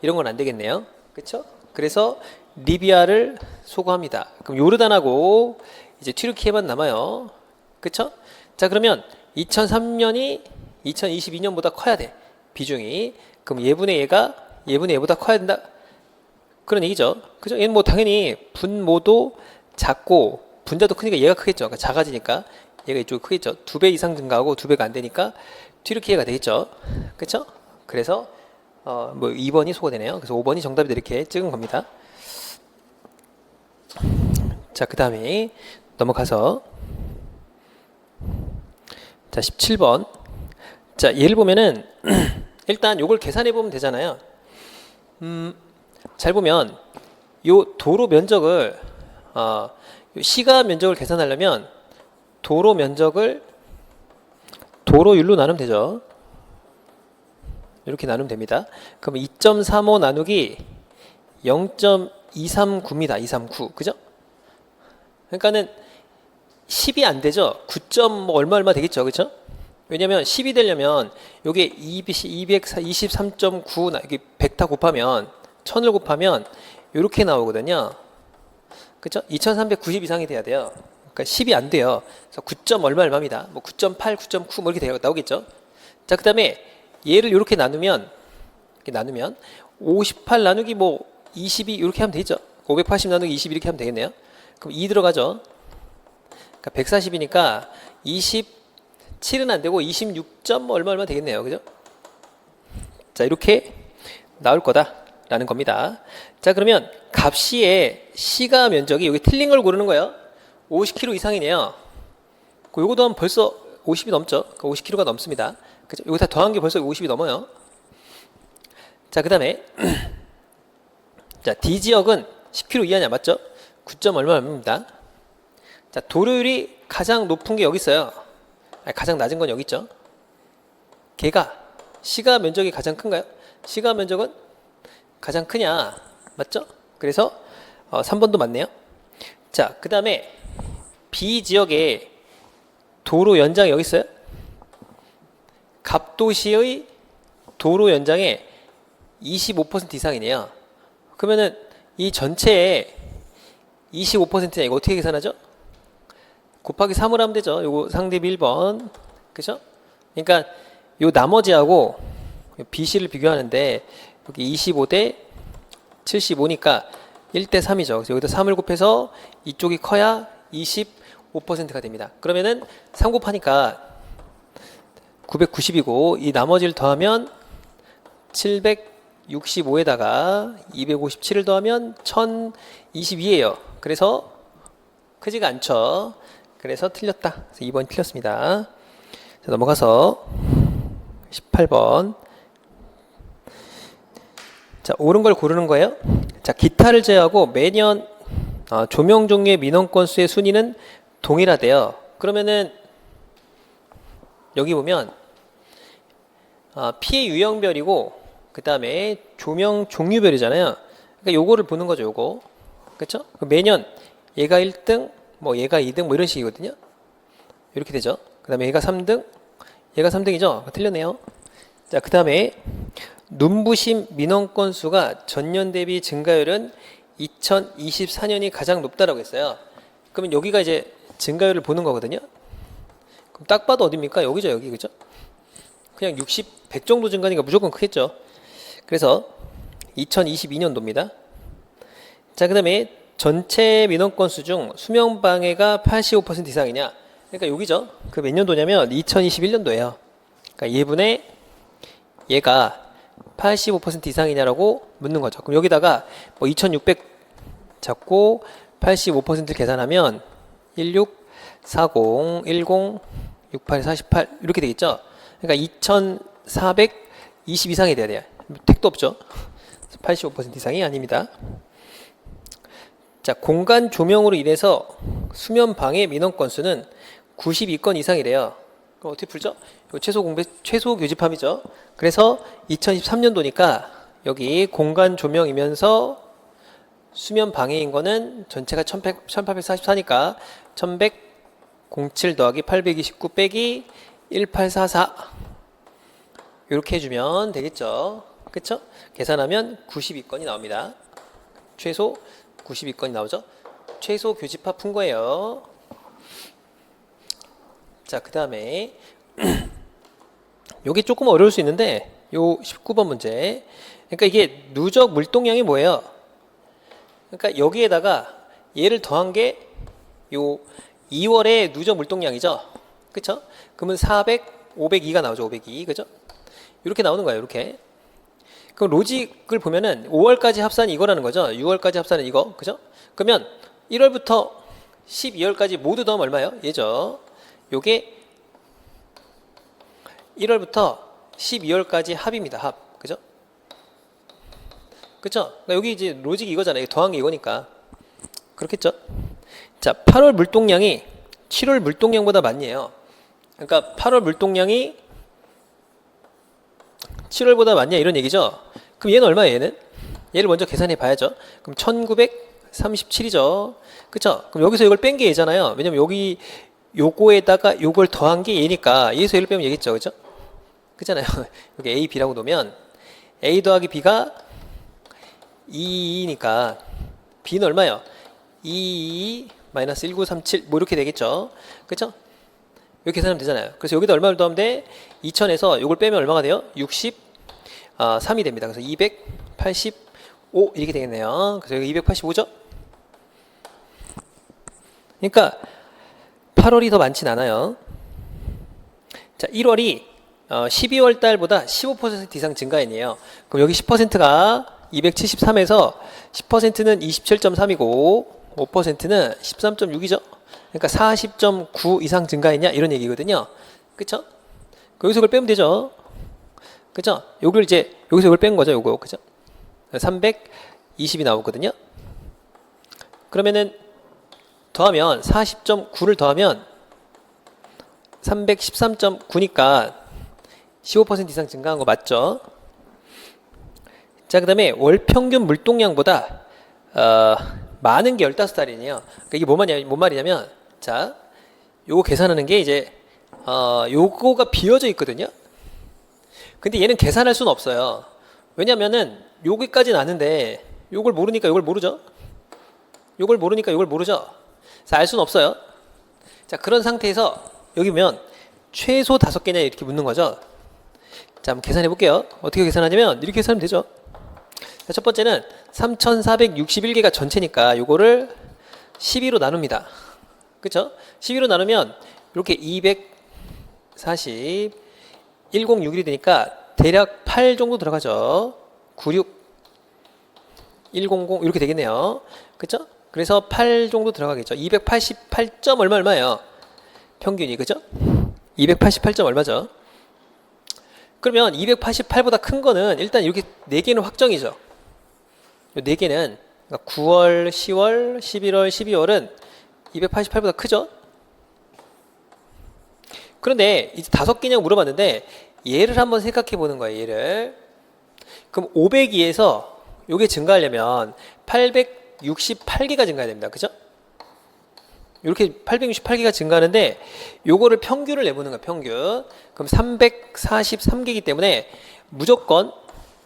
이런 건 안 되겠네요. 그렇죠? 그래서 리비아를 소거합니다. 그럼 요르단하고 이제 튀르키예만 남아요. 그렇죠? 자, 그러면 2003년이 2022년보다 커야 돼. 비중이. 그럼 얘분의 얘보다 커야 된다. 그런 얘기죠. 그죠? 얘는 뭐 당연히 분모도 작고 분자도 크니까 얘가 크겠죠. 그러니까 작아지니까 얘가 이쪽이 크겠죠. 2배 이상 증가하고 2배가 안 되니까 튀르키예가 되겠죠. 그렇죠? 그래서 뭐 2번이 소거되네요. 그래서 5번이 정답이 이렇게 찍은 겁니다. 자, 그 다음에 넘어가서 자, 17번. 자, 얘를 보면은 일단 요걸 계산해 보면 되잖아요. 잘 보면 요 도로 면적을 요 시가 면적을 계산하려면 도로 면적을 도로율로 나누면 되죠. 이렇게 나누면 됩니다. 그럼 2.35 나누기 0.239입니다. 239. 그죠? 그러니까는 10이 안 되죠. 9. 뭐 얼마 되겠죠. 그렇죠? 왜냐면 10이 되려면 요게 223.9 이게 100 다 곱하면 1000을 곱하면 이렇게 나오거든요. 그렇죠? 2390 이상이 돼야 돼요. 그러니까 10이 안 돼요. 그래서 9. 얼마입니다. 뭐 9.8, 9.9 뭐 이렇게 나오겠죠. 자, 그다음에 얘를 이렇게 나누면 58 나누기 뭐 22 이렇게 하면 되죠. 580 나누기 20 이렇게 하면 되겠네요. 그럼 2 들어가죠. 그러니까 140이니까 27은 안 되고 26. 얼마 되겠네요. 그죠? 자, 이렇게 나올 거다라는 겁니다. 자, 그러면 값시의 시가 면적이 여기 틀린 걸 고르는 거예요. 50km 이상이네요. 요거도 하면 벌써 50이 넘죠. 50km가 넘습니다. 그죠? 여기 다 더한 게 벌써 50이 넘어요. 자, 그 다음에 자, D 지역은 10km 이하냐 맞죠? 9. 얼마입니다. 자, 도로율이 가장 높은 게 여기 있어요. 아니, 가장 낮은 건 여기 있죠. 걔가 시가 면적이 가장 큰가요? 시가 면적은 가장 크냐 맞죠? 그래서 3번도 맞네요. 자, 그 다음에 B 지역에 도로 연장이 여기 있어요. 갑도시의 도로 연장의 25% 이상이네요. 그러면은 이 전체의 25%냐 이거 어떻게 계산하죠? 곱하기 3을 하면 되죠. 요거 상대비 1번. 그죠? 그러니까 요 나머지하고 BC를 비교하는데 여기 25대 75니까 1대 3이죠. 그래서 여기다 3을 곱해서 이쪽이 커야 25%가 됩니다. 그러면은 3 곱하니까 990이고 이 나머지를 더하면 765에다가 257을 더하면 1022예요. 그래서 크지가 않죠. 그래서 틀렸다. 그래서 2번 틀렸습니다. 자, 넘어가서 18번. 자, 옳은 걸 고르는 거예요. 자, 기타를 제외하고 매년 조명 종류의 민원 건수의 순위는 동일하대요. 그러면은 여기 보면 피해 유형별이고 그 다음에 조명 종류별이잖아요. 그러니까 요거를 보는 거죠. 요거. 그렇죠? 매년 얘가 1등, 뭐 얘가 2등 뭐 이런 식이거든요. 이렇게 되죠. 그 다음에 얘가 3등, 얘가 3등이죠. 틀렸네요. 자, 그 다음에 눈부심 민원 건수가 전년 대비 증가율은 2024년이 가장 높다라고 했어요. 그러면 여기가 이제 증가율을 보는 거거든요. 그럼 딱 봐도 어딥니까? 여기죠, 여기. 그죠? 그냥 60, 100 정도 증가니까 무조건 크겠죠. 그래서 2022년도입니다. 자, 그 다음에 전체 민원 건수 중 수명 방해가 85% 이상이냐? 그러니까 여기죠. 그 몇 년도냐면 2021년도예요. 그러니까 얘분의 얘가 85% 이상이냐라고 묻는 거죠. 그럼 여기다가 뭐 2600 잡고 85%를 계산하면 16, 40, 10, 68, 48 이렇게 되겠죠. 그러니까 2420 이상이 돼야 돼요. 택도 없죠. 85% 이상이 아닙니다. 자, 공간 조명으로 인해서 수면 방해 민원 건수는 92건 이상이래요. 그럼 어떻게 풀죠? 이거 최소 교집합이죠. 그래서 2013년도니까 여기 공간 조명이면서 수면 방해인 거는 전체가 1844니까 1107 더하기 829 빼기 1844 이렇게 해주면 되겠죠. 그쵸? 계산하면 92건이 나옵니다. 최소 92건이 나오죠. 최소 교집합 푼 거예요. 자, 그 다음에 요게 조금 어려울 수 있는데 요 19번 문제, 그러니까 이게 누적 물동량이 뭐예요? 그러니까 여기에다가 얘를 더한 게 요 2월의 누적 물동량이죠. 그쵸? 그러면 400, 502가 나오죠. 502. 그죠? 이렇게 나오는 거예요. 이렇게. 그럼 로직을 보면은 5월까지 합산이 이거라는 거죠. 6월까지 합산은 이거. 그죠? 그러면 1월부터 12월까지 모두 더하면 얼마예요? 얘죠. 요게 1월부터 12월까지 합입니다. 합. 그죠? 그쵸? 그러니까 여기 이제 로직이 이거잖아요. 더한 게 이거니까. 그렇겠죠? 자, 8월 물동량이 7월 물동량보다 많네요. 그러니까 8월 물동량이 7월보다 많냐 이런 얘기죠. 그럼 얘는 얼마예요? 얘를 먼저 계산해 봐야죠. 그럼 1937이죠. 그쵸? 그럼 여기서 이걸 뺀 게 얘잖아요. 왜냐면 여기 요거에다가 요걸 더한 게 얘니까 얘에서 얘를 빼면 얘겠죠. 그죠? 그잖아요. 여기 A, B라고 놓으면 A 더하기 B가 2니까 B는 얼마예요? 2 마이너스 1937 뭐 이렇게 되겠죠. 그쵸? 이렇게 계산하면 되잖아요. 그래서 여기다 얼마를 더하면 돼? 2000에서 요걸 빼면 얼마가 돼요? 63이 됩니다. 그래서 285 이렇게 되겠네요. 그래서 여기 285죠? 그러니까 8월이 더 많진 않아요. 자, 1월이 12월 달보다 15% 이상 증가했네요. 그럼 여기 10%가 273에서 10%는 27.3이고 5%는 13.6이죠. 그러니까 40.9 이상 증가했냐 이런 얘기거든요. 그쵸? 여기서 그걸 빼면 되죠. 그쵸? 요걸 이제 여기서 이걸 뺀 거죠. 요거. 그죠? 320이 나오거든요. 그러면은 더하면 40.9를 더하면 313.9니까 15% 이상 증가한 거 맞죠? 자, 그 다음에 월 평균 물동량보다 많은 게 15달이네요. 그러니까 이게 뭔 말이냐면, 자, 요거 계산하는 게 이제 요거가 비어져 있거든요. 근데 얘는 계산할 수는 없어요. 왜냐면은 여기까지는 아는데 요걸 모르니까 요걸 모르죠. 요걸 모르니까 요걸 모르죠. 그래서 알 수는 없어요. 자, 그런 상태에서 여기 보면 최소 5개냐 이렇게 묻는 거죠. 자, 한번 계산해 볼게요. 어떻게 계산하냐면 이렇게 계산하면 되죠. 자, 첫 번째는 3461개가 전체니까 요거를 12로 나눕니다. 그쵸? 12로 나누면 이렇게 240 106일이 되니까 대략 8 정도 들어가죠. 96 100 이렇게 되겠네요. 그쵸? 그래서 8 정도 들어가겠죠. 288점 얼마예요? 평균이. 그죠? 288점 얼마죠? 그러면 288보다 큰 거는 일단 이렇게 4개는 확정이죠. 요 4개는 그러니까 9월, 10월, 11월, 12월은 288보다 크죠? 그런데 이제 5개냐고 물어봤는데 얘를 한번 생각해 보는 거예요. 얘를. 그럼 502에서 요게 증가하려면 868개가 증가해야 됩니다. 그죠? 이렇게 868개가 증가하는데 요거를 평균을 내보는 거야. 평균. 그럼 343개이기 때문에 무조건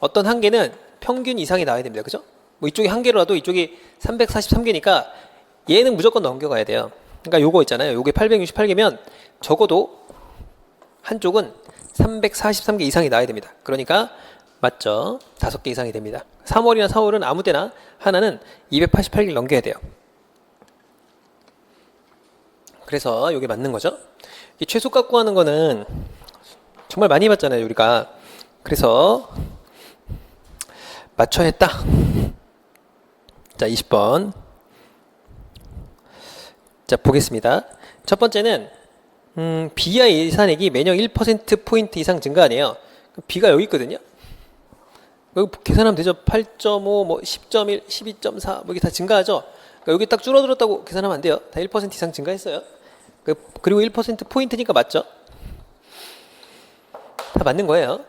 어떤 한 개는 평균 이상이 나와야 됩니다. 그죠? 뭐 이쪽이 한 개로라도 이쪽이 343개니까 얘는 무조건 넘겨가야 돼요. 그러니까 요거 있잖아요. 요게 868개면 적어도 한쪽은 343개 이상이 나와야 됩니다. 그러니까 맞죠? 5개 이상이 됩니다. 3월이나 4월은 아무 때나 하나는 288개를 넘겨야 돼요. 그래서 이게 맞는 거죠. 이 최소값 구하는 거는 정말 많이 봤잖아요, 우리가. 그래서 맞춰야 했다. 자, 20번. 자, 보겠습니다. 첫 번째는 B와 예산액이 매년 1%포인트 이상 증가하네요. B가 여기 있거든요. 여기 계산하면 되죠. 8.5, 뭐 10.1, 12.4, 뭐 이게 다 증가하죠. 그러니까 여기 딱 줄어들었다고 계산하면 안 돼요. 다 1% 이상 증가했어요. 그리고 1%포인트니까 맞죠? 다 맞는 거예요.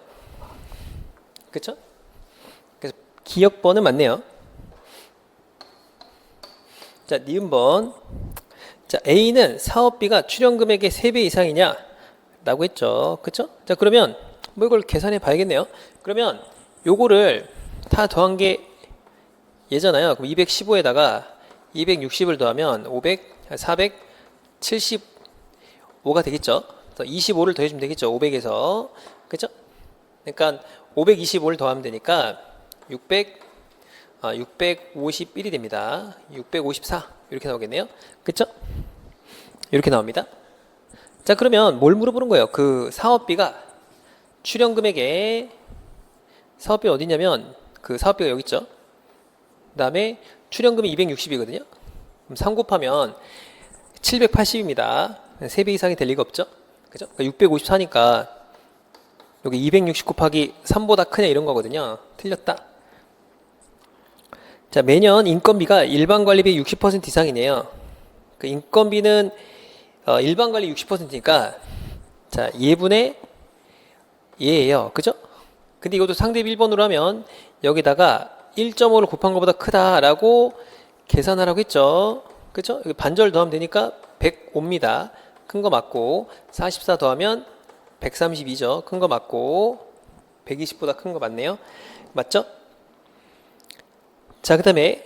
그쵸? 그래서 기억번은 맞네요. 자, 니은번. 자, A는 사업비가 출연금액의 3배 이상이냐? 라고 했죠. 그쵸? 자, 그러면 뭐 이걸 계산해 봐야겠네요. 그러면 요거를 다 더한 게 얘잖아요. 그럼 215에다가 260을 더하면 475가 되겠죠. 25를 더해주면 되겠죠. 500에서. 그죠? 그러니까 525를 더하면 되니까 651이 됩니다. 654 이렇게 나오겠네요. 그쵸? 이렇게 나옵니다. 자, 그러면 뭘 물어보는 거예요? 그 사업비가 출연금액에 사업비 어디냐면 그 사업비가 여기 있죠. 그 다음에 출연금이 260이거든요. 그럼 3 곱하면 780입니다. 3배 이상이 될 리가 없죠. 그죠? 그러니까 654니까 여기 260 곱하기 3보다 크냐 이런 거거든요. 틀렸다. 자, 매년 인건비가 일반 관리비 60% 이상이네요. 그 인건비는 일반 관리 60%니까 자, 예분의 예예요. 그죠? 근데 이것도 상대비 1번으로 하면 여기다가 1.5를 곱한 것보다 크다라고 계산하라고 했죠. 그죠? 여기 반절 더하면 되니까 105입니다. 큰 거 맞고 44 더하면 132죠. 큰 거 맞고 120보다 큰 거 맞네요. 맞죠? 자, 그 다음에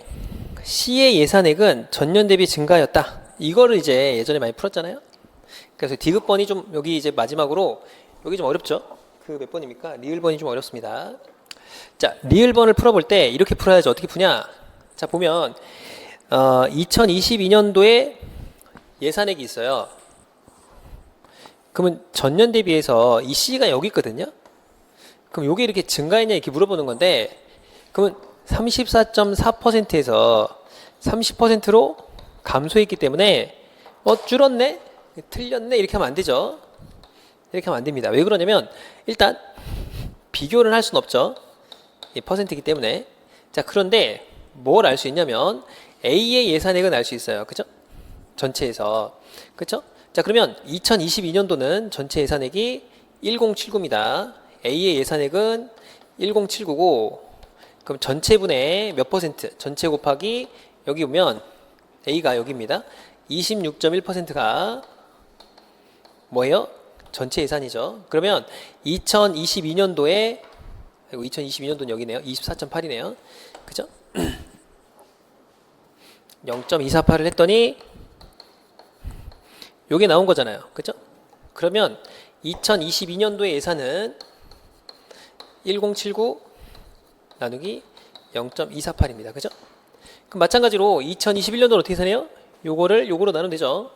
C의 예산액은 전년 대비 증가하였다. 이거를 이제 예전에 많이 풀었잖아요. 그래서 디귿번이 좀 여기 이제 마지막으로 여기 좀 어렵죠. 그 몇 번입니까? 리을번이 좀 어렵습니다. 자, 리을번을 풀어볼 때 이렇게 풀어야죠. 어떻게 푸냐? 자, 보면 2022년도에 예산액이 있어요. 그러면 전년 대비해서 이 C가 여기 있거든요. 그럼 요게 이렇게 증가했냐 이렇게 물어보는 건데, 그러면 34.4%에서 30%로 감소했기 때문에 줄었네? 틀렸네? 이렇게 하면 안 되죠. 이렇게 하면 안 됩니다. 왜 그러냐면 일단 비교를 할 수는 없죠. 이 퍼센트이기 때문에. 자, 그런데 뭘 알 수 있냐면 A의 예산액은 알 수 있어요. 그죠? 전체에서. 그죠? 자, 그러면 2022년도는 전체 예산액이 1079입니다. A의 예산액은 1079고, 그럼 전체분의 몇 퍼센트? 전체 곱하기 여기 보면 A가 여기입니다. 26.1%가 뭐예요? 전체 예산이죠. 그러면 2022년도에 2022년도는 여기네요. 24.8이네요. 그죠? 0.248을 했더니 요게 나온 거잖아요. 그죠? 그러면 2022년도의 예산은 1079 나누기 0.248입니다. 그죠? 그럼 마찬가지로 2021년도는 어떻게 계산해요? 요거를 요거로 나누면 되죠.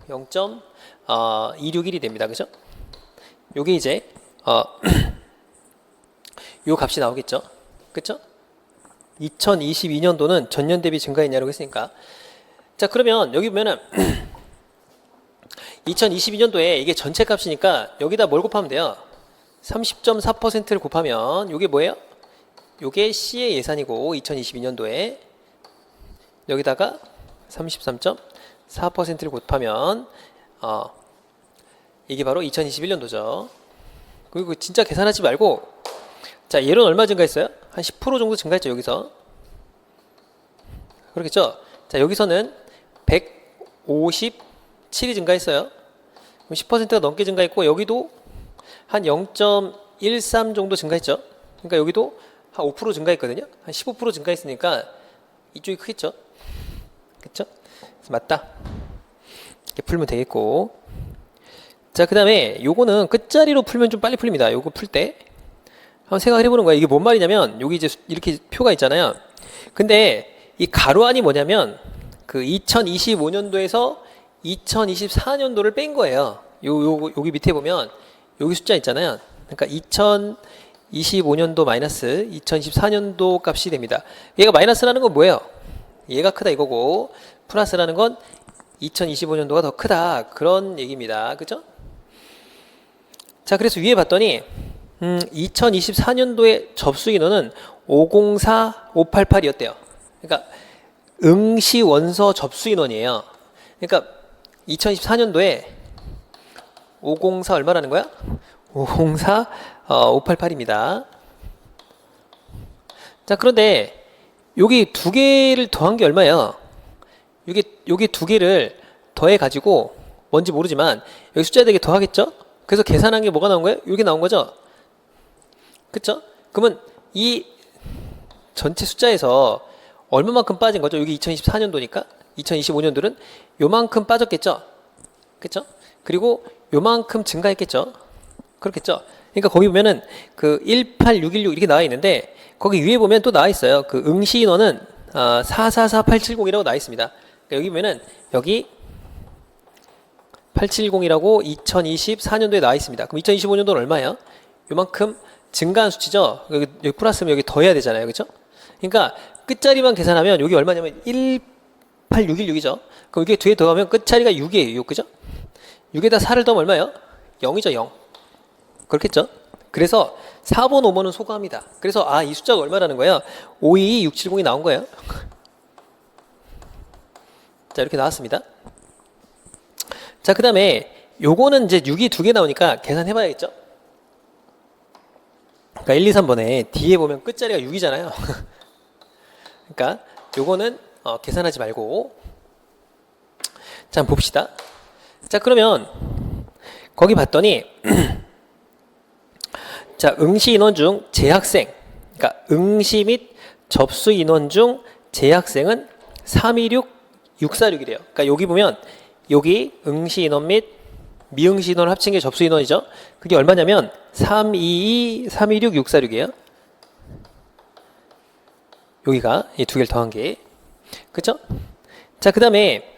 0.261이 됩니다. 그죠? 요게 이제 요 값이 나오겠죠. 그쵸? 2022년도는 전년 대비 증가했냐고 했으니까. 자, 그러면 여기 보면은 2022년도에 이게 전체 값이니까 여기다 뭘 곱하면 돼요? 30.4%를 곱하면 요게 뭐예요? 요게 C의 예산이고 2022년도에 여기다가 33.4%를 곱하면 이게 바로 2021년도죠. 그리고 진짜 계산하지 말고, 자, 얘는 얼마 증가했어요? 한 10% 정도 증가했죠. 여기서 그렇겠죠. 자, 여기서는 157이 증가했어요. 그럼 10%가 넘게 증가했고, 여기도 한 0.13 정도 증가했죠. 그러니까 여기도 한 5% 증가했거든요. 한 15% 증가했으니까 이쪽이 크겠죠. 그쵸? 그래서 맞다. 이렇게 풀면 되겠고. 자, 그 다음에 요거는 끝자리로 풀면 좀 빨리 풀립니다. 요거 풀 때. 한번 생각을 해보는 거예요. 이게 뭔 말이냐면, 여기 이제 이렇게 표가 있잖아요. 근데 이 가로 안이 뭐냐면, 그 2025년도에서 2024년도를 뺀 거예요. 여기 밑에 보면, 여기 숫자 있잖아요. 그러니까 2025년도 마이너스 2024년도 값이 됩니다. 얘가 마이너스라는 건 뭐예요? 얘가 크다 이거고, 플러스라는 건 2025년도가 더 크다. 그런 얘기입니다. 그죠? 자, 그래서 위에 봤더니, 2024년도에 접수 인원은 504, 588이었대요. 그러니까 응시 원서 접수 인원이에요. 그러니까 2024년도에 504 얼마라는 거야? 504, 588입니다. 자, 그런데 여기 두 개를 더한 게 얼마예요? 여기 두 개를 더해 가지고 뭔지 모르지만 여기 숫자 대개 더하겠죠? 그래서 계산한 게 뭐가 나온 거예요? 이게 나온 거죠? 그쵸? 그러면 이 전체 숫자에서 얼마만큼 빠진 거죠? 여기 2024년도니까 2025년도는 요만큼 빠졌겠죠? 그쵸? 그리고 요만큼 증가했겠죠? 그렇겠죠? 그러니까 거기 보면은 그 18616 이렇게 나와 있는데 거기 위에 보면 또 나와 있어요. 그 응시 인원은 444870이라고 나와 있습니다. 그러니까 여기 보면은 여기 870이라고 2024년도에 나와 있습니다. 그럼 2025년도는 얼마예요? 요만큼 증가한 수치죠. 여기 플러스면 여기 더해야 되잖아요. 그렇죠? 그러니까 끝자리만 계산하면 여기 얼마냐면 18616이죠. 그럼 이게 뒤에 더하면 끝자리가 6이에요. 6. 그죠? 6에다 4를 더하면 얼마예요? 0이죠. 0. 그렇겠죠? 그래서 4번, 5번은 소거합니다. 그래서 이 숫자가 얼마라는 거예요? 522670이 나온 거예요. 자, 이렇게 나왔습니다. 자, 그 다음에 요거는 이제 6이 두 개 나오니까 계산해 봐야겠죠? 그러니까 1, 2, 3번에 뒤에 보면 끝자리가 6이잖아요. 그러니까 요거는 계산하지 말고 자, 한번 봅시다. 자, 그러면 거기 봤더니 자, 응시 인원 중 재학생, 그러니까 응시 및 접수 인원 중 재학생은 326, 646이래요. 그러니까 여기 보면 여기 응시 인원 및 미응시 인원 합친 게 접수 인원이죠. 그게 얼마냐면 322, 326, 646이에요. 여기가 이 두 개를 더한 게. 그쵸? 자, 그 다음에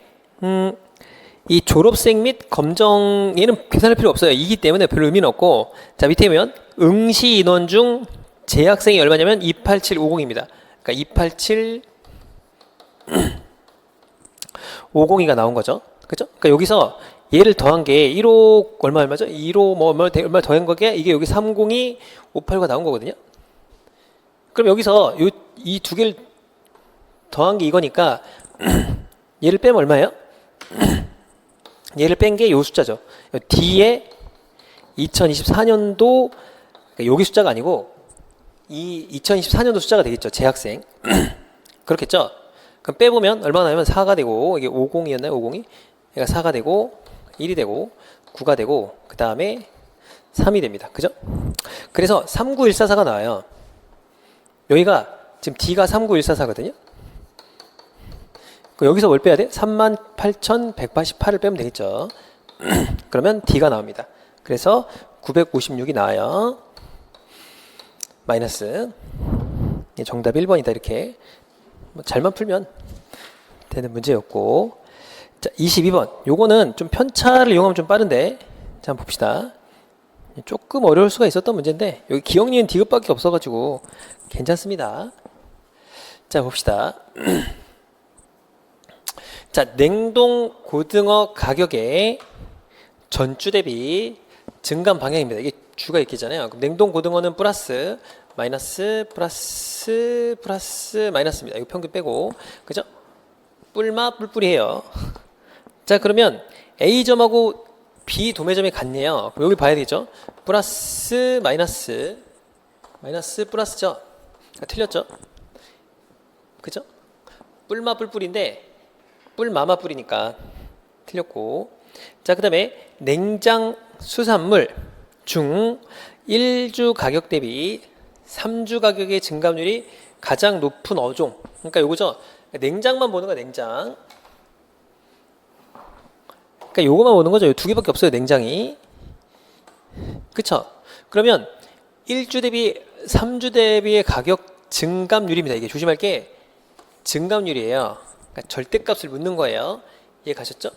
이 졸업생 및 검정 얘는 계산할 필요 없어요. 이기 때문에 별 의미는 없고. 자, 밑에 보면 응시 인원 중 재학생이 얼마냐면 28750입니다. 그러니까 28750이가 나온 거죠. 그죠? 그러니까 여기서 얘를 더한 게 1호 얼마죠? 1호 뭐 얼마 더한 거게 이게 여기 302, 58가 나온 거거든요. 그럼 여기서 이 두 개를 더한 게 이거니까 얘를 빼면 얼마예요? 얘를 뺀 게 요 숫자죠. 뒤에 2024년도 그러니까 여기 숫자가 아니고 이 2024년도 숫자가 되겠죠. 재학생. 그렇겠죠? 그럼 빼보면 얼마나 나면 4가 되고 이게 50이었나요? 50이? 얘가 4가 되고 1이 되고 9가 되고 그 다음에 3이 됩니다. 그죠? 그래서 39144가 나와요. 여기가 지금 D가 39144거든요. 여기서 뭘 빼야 돼? 38,188을 빼면 되겠죠. 그러면 D가 나옵니다. 그래서 956이 나와요. 마이너스. 정답 1번이다. 이렇게 잘만 풀면 되는 문제였고. 자, 22번. 요거는 좀 편차를 이용하면 좀 빠른데. 자, 한번 봅시다. 조금 어려울 수가 있었던 문제인데 여기 기억, 니은, 디귿밖에 없어가지고 괜찮습니다. 자, 봅시다. 자, 냉동 고등어 가격의 전주 대비 증감 방향입니다. 이게 주가 있겠잖아요. 그럼 냉동 고등어는 플러스, 마이너스, 플러스, 플러스, 마이너스입니다. 이거 평균 빼고. 그죠? 뿔마 뿔뿔이에요. 자, 그러면 A점하고 B 도매점이 같네요. 그럼 여기 봐야 되죠? 플러스, 마이너스, 마이너스, 플러스죠? 틀렸죠? 그죠? 뿔마 뿔뿔인데 뿔 마마 뿔이니까 틀렸고. 자, 그 다음에 냉장 수산물 중 1주 가격 대비 3주 가격의 증감률이 가장 높은 어종. 그러니까 요거죠. 냉장만 보는 거야, 냉장. 그러니까 요거만 보는 거죠. 요 두 개밖에 없어요, 냉장이. 그쵸? 그러면 1주 대비 3주 대비의 가격 증감률입니다. 이게 조심할 게 증감률이에요. 그러니까 절대값을 묻는 거예요. 이해 가셨죠?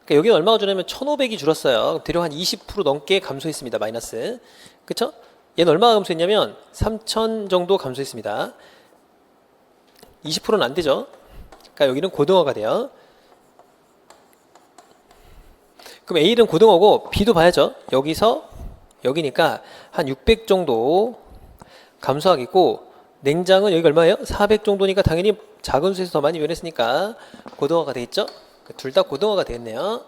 그러니까 여기는 얼마가 줄었냐면 1,500이 줄었어요. 대략 한 20% 넘게 감소했습니다. 마이너스. 그쵸? 얘는 얼마가 감소했냐면 3,000 정도 감소했습니다. 20%는 안 되죠. 그러니까 여기는 고등어가 돼요. 그럼 A는 고등어고 B도 봐야죠. 여기서 여기니까 한 600 정도 감소하겠고, 냉장은 여기가 얼마예요? 400 정도니까 당연히 작은 수에서 더 많이 변했으니까 고등어가 되겠죠? 둘 다 고등어가 되겠네요.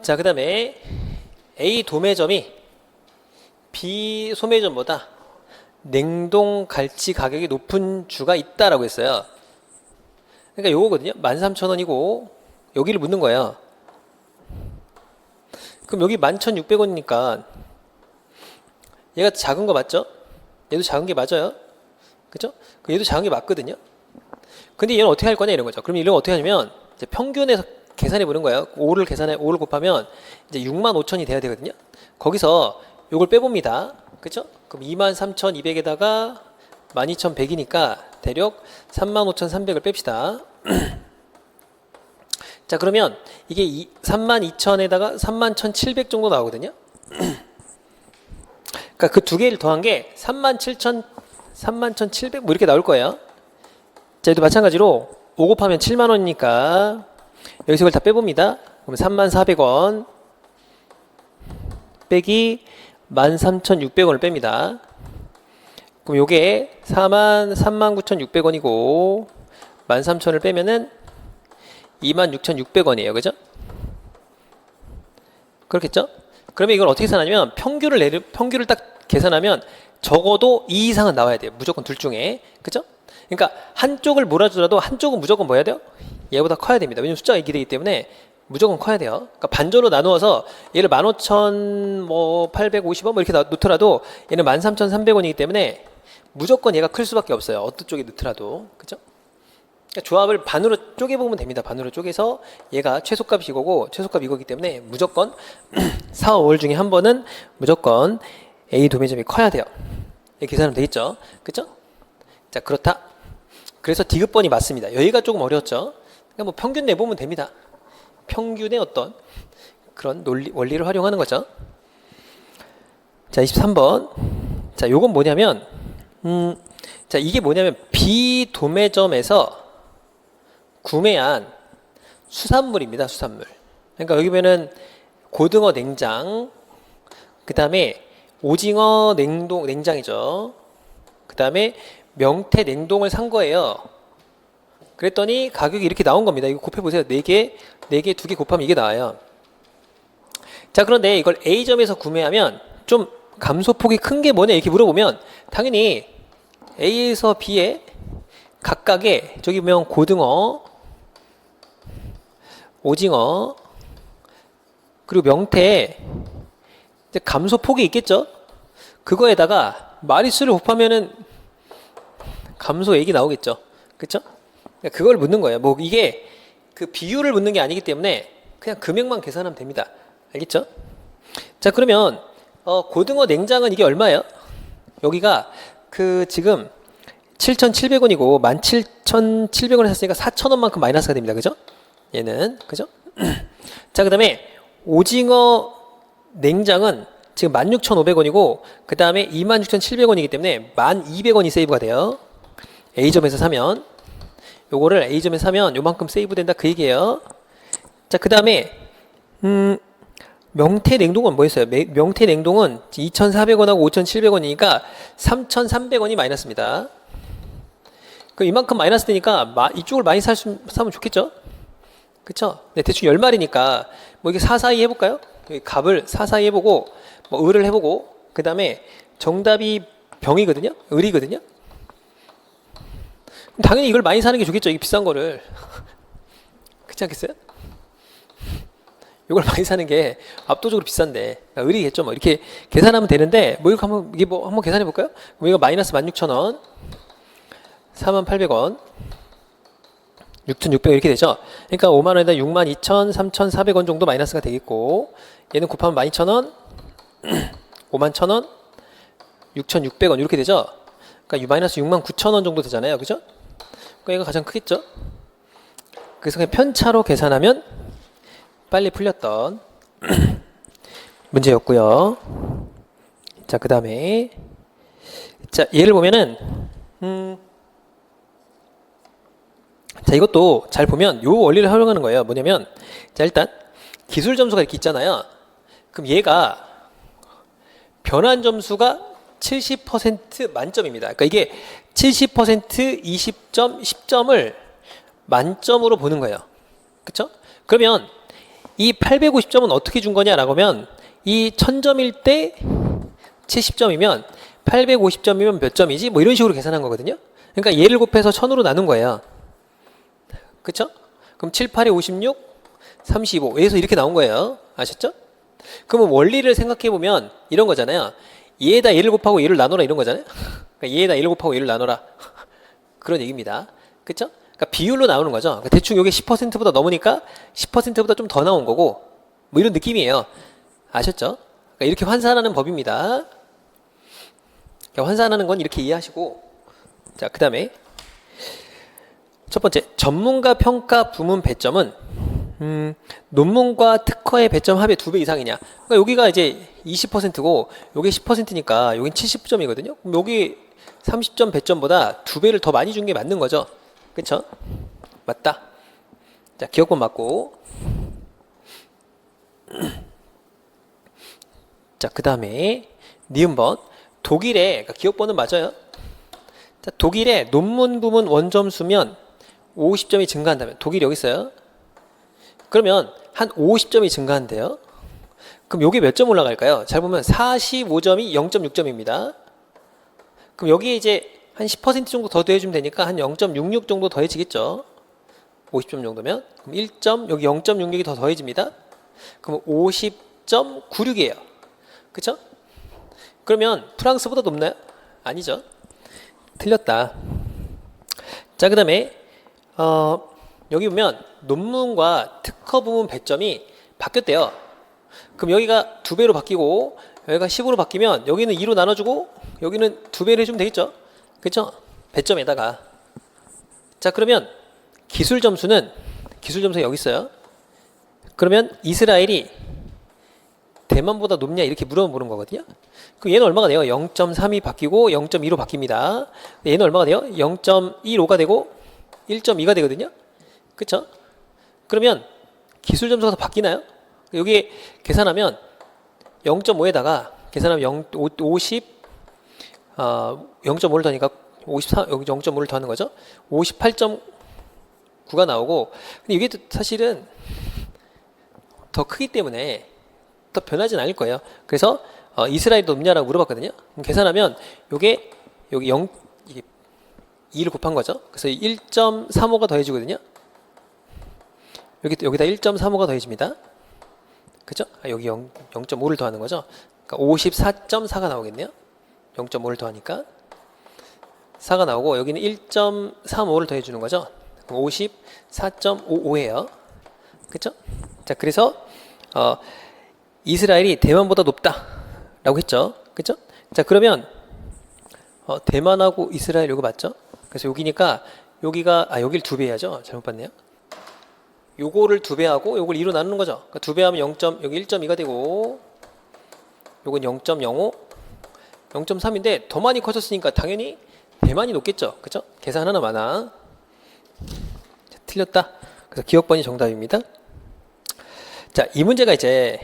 자, 그 다음에 A 도매점이 B 소매점보다 냉동 갈치 가격이 높은 주가 있다라고 했어요. 그러니까 요거거든요. 13,000원이고 여기를 묻는 거예요. 그럼 여기 11,600원이니까 얘가 작은 거 맞죠? 얘도 작은 게 맞아요. 그죠? 얘도 작은 게 맞거든요. 근데 얘는 어떻게 할 거냐 이런 거죠. 그럼 이런 거 어떻게 하냐면 이제 평균에서 계산해 보는 거예요. 5를 곱하면 이제 65,000이 돼야 되거든요. 거기서 요걸 빼봅니다. 그죠? 그럼 23,200에다가 12,100이니까 대략 35,300을 뺍시다. 자, 그러면 이게 32,000에다가 31,700 정도 나오거든요. 그러니까 그 두 개를 더한 게 37,000, 31,700 뭐 이렇게 나올 거예요. 자, 얘도 마찬가지로 5 곱하면 7만 원이니까 여기서 이걸 다 빼봅니다. 그럼 34,000원 빼기 13,600원을 뺍니다. 그럼 요게 39,600원이고 13,000을 빼면은 26,600원이에요. 그죠? 그렇겠죠? 그러면 이걸 어떻게 계산하냐면 평균을 딱 계산하면 적어도 2 이상은 나와야 돼요. 무조건 둘 중에. 그죠? 그러니까 한쪽을 몰아주더라도 한쪽은 무조건 뭐 해야 돼요? 얘보다 커야 됩니다. 왜냐면 숫자가 있게 되기 때문에 무조건 커야 돼요. 그러니까 반절로 나누어서 얘를 15,850원 뭐 이렇게 놓더라도 얘는 13,300원이기 때문에 무조건 얘가 클 수밖에 없어요. 어떤 쪽에 넣더라도. 그죠? 그러니까 조합을 반으로 쪼개보면 됩니다. 반으로 쪼개서 얘가 최소값이 이거고 최소값이 이거기 때문에 무조건 4, 5월 중에 한 번은 무조건 A 도매점이 커야 돼요. 이렇게 계산하면 되겠죠? 그죠? 자, 그렇다. 그래서 디귿번이 맞습니다. 여기가 조금 어려웠죠? 그러니까 뭐 평균 내보면 됩니다. 평균의 어떤 그런 원리를 활용하는 거죠. 자, 23번. 자, 요건 뭐냐면 자, 이게 뭐냐면 비도매점에서 구매한 수산물입니다. 수산물. 그러니까 여기 보면은 고등어 냉장, 그 다음에 오징어 냉장이죠. 그 다음에 명태 냉동을 산 거예요. 그랬더니 가격이 이렇게 나온 겁니다. 이거 곱해보세요. 4개, 2개 곱하면 이게 나와요. 자, 그런데 이걸 A점에서 구매하면 좀 감소폭이 큰 게 뭐냐 이렇게 물어보면 당연히 A에서 B에 각각의 저기 보면 고등어, 오징어, 그리고 명태 이제 감소폭이 있겠죠. 그거에다가 마리수를 곱하면은 감소액이 나오겠죠. 그쵸? 그러니까 그걸 묻는 거예요. 뭐 이게 그 비율을 묻는 게 아니기 때문에 그냥 금액만 계산하면 됩니다. 알겠죠? 자, 그러면 고등어 냉장은 이게 얼마예요? 여기가 그 지금 7,700원이고 17,700원을 샀으니까 4,000원만큼 마이너스가 됩니다. 그죠? 얘는 그죠? 자, 그 다음에 오징어 냉장은 지금 16,500원이고 그 다음에 26,700원이기 때문에 1,200원이 세이브가 돼요. A점에서 사면 요거를 A점에서 사면 요만큼 세이브 된다 그 얘기예요. 자, 그 다음에 명태 냉동은 뭐였어요? 명태 냉동은 2,400원하고 5,700원이니까 3,300원이 마이너스입니다. 그럼 이만큼 마이너스 되니까 이쪽을 많이 사면 좋겠죠? 그쵸? 네, 대충 10마리니까 뭐 이게 442 해볼까요? 값을 442 해보고 뭐 을을 해보고 그 다음에 정답이 병이거든요? 을이거든요? 그럼 당연히 이걸 많이 사는 게 좋겠죠. 이게 비싼 거를. 그렇지 않겠어요? 이걸 많이 사는 게 압도적으로 비싼데 의리겠죠. 뭐 이렇게 계산하면 되는데 뭐 이거 한번 계산해 볼까요? 그럼 이거 마이너스 16,000원, 48,000원, 6,600원 이렇게 되죠. 그러니까 5만 원에다 62,000, 3,400원 정도 마이너스가 되겠고, 얘는 곱하면 12,000원, 51,000원, 6,600원 이렇게 되죠. 그러니까 마이너스 69,000원 정도 되잖아요. 그죠? 그러니까 얘가 가장 크겠죠. 그래서 그냥 편차로 계산하면 빨리 풀렸던 문제였고요. 자, 그 다음에 자, 얘를 보면은 자, 이것도 잘 보면 요 원리를 활용하는 거예요. 뭐냐면, 자, 일단 기술 점수가 이렇게 있잖아요. 그럼 얘가 변환 점수가 70% 만점입니다. 그러니까 이게 70%, 20점, 10점을 만점으로 보는 거예요. 그쵸? 그러면 이 850점은 어떻게 준 거냐라고 하면, 이 1000점일 때 70점이면 850점이면 몇 점이지? 뭐 이런 식으로 계산한 거거든요. 그러니까 얘를 곱해서 1000으로 나눈 거예요. 그쵸? 그럼 7, 8에 56, 35. 여기서 이렇게 나온 거예요. 아셨죠? 그러면 원리를 생각해보면 이런 거잖아요. 얘에다 얘를 곱하고 얘를 나눠라 이런 거잖아요. 그러니까 얘에다 얘를 곱하고 얘를 나눠라. 그런 얘기입니다. 그쵸? 그러니까 비율로 나오는 거죠. 그러니까 대충 이게 10%보다 넘으니까 10%보다 좀 더 나온 거고, 뭐 이런 느낌이에요. 아셨죠? 그러니까 이렇게 환산하는 법입니다. 그러니까 환산하는 건 이렇게 이해하시고, 자, 그 다음에 첫 번째, 전문가 평가 부문 배점은 논문과 특허의 배점 합의 2배 이상이냐. 그러니까 여기가 이제 20%고 여기 10%니까 여긴 70점이거든요. 그럼 여기 30점 배점보다 2배를 더 많이 준 게 맞는 거죠. 그쵸? 맞다. 자, 기억번 맞고. 자, 그 다음에 니은번. 독일의, 그러니까 기억번은 맞아요. 자, 독일의 논문 부문 원점 수면 50점이 증가한다면, 독일이 여기 있어요. 그러면 한 50점이 증가한대요. 그럼 여기 몇 점 올라갈까요? 잘 보면 45점이 0.6점입니다. 그럼 여기에 이제 한 10% 정도 더 더해주면 되니까 한 0.66 정도 더해지겠죠. 50점 정도면. 그럼 1점, 여기 0.66이 더 더해집니다. 그럼 50.96이에요. 그쵸? 그러면 프랑스보다 높나요? 아니죠. 틀렸다. 자, 그 다음에 여기 보면 논문과 특허 부문 배점이 바뀌었대요. 그럼 여기가 2배로 바뀌고 여기가 10으로 바뀌면 여기는 2로 나눠주고 여기는 2배를 해주면 되겠죠. 그렇죠? 배점에다가. 자, 그러면 기술 점수가 여기 있어요. 그러면 이스라엘이 대만보다 높냐 이렇게 물어보는 거거든요. 그럼 얘는 얼마가 돼요? 0.3이 바뀌고 0.2로 바뀝니다. 얘는 얼마가 돼요? 0.15가 되고 1.2가 되거든요. 그쵸? 그러면 기술 점수가 더 바뀌나요? 여기 계산하면 0.5에다가 계산하면 0.5를 더하니까 53, 여기 0.5를 더하는 거죠. 58.9가 나오고, 근데 이게 사실은 더 크기 때문에 더 변하진 않을 거예요. 그래서 이스라엘이 높냐라고 물어봤거든요. 그럼 계산하면 요게 여기 2를 곱한 거죠. 그래서 1.35가 더해지거든요. 여기다 1.35가 더해집니다. 그죠? 여기 0.5를 더하는 거죠. 그러니까 54.4가 나오겠네요. 0.5를 더하니까 4가 나오고 여기는 1.35를 더해주는 거죠. 그럼 54.55예요. 그죠? 자, 그래서 이스라엘이 대만보다 높다라고 했죠. 그죠? 자, 그러면 대만하고 이스라엘 요거 맞죠? 그래서 여기니까 여기를 2배 해야죠. 잘못 봤네요. 요거를 2배 하고 요걸 2로 나누는 거죠. 그러니까 2배 하면 여기 1.2가 되고 요건 0.05, 0.3인데 더 많이 커졌으니까 당연히 대만이 높겠죠. 그죠? 계산 하나 많아. 자, 틀렸다. 그래서 기억번이 정답입니다. 자, 이 문제가 이제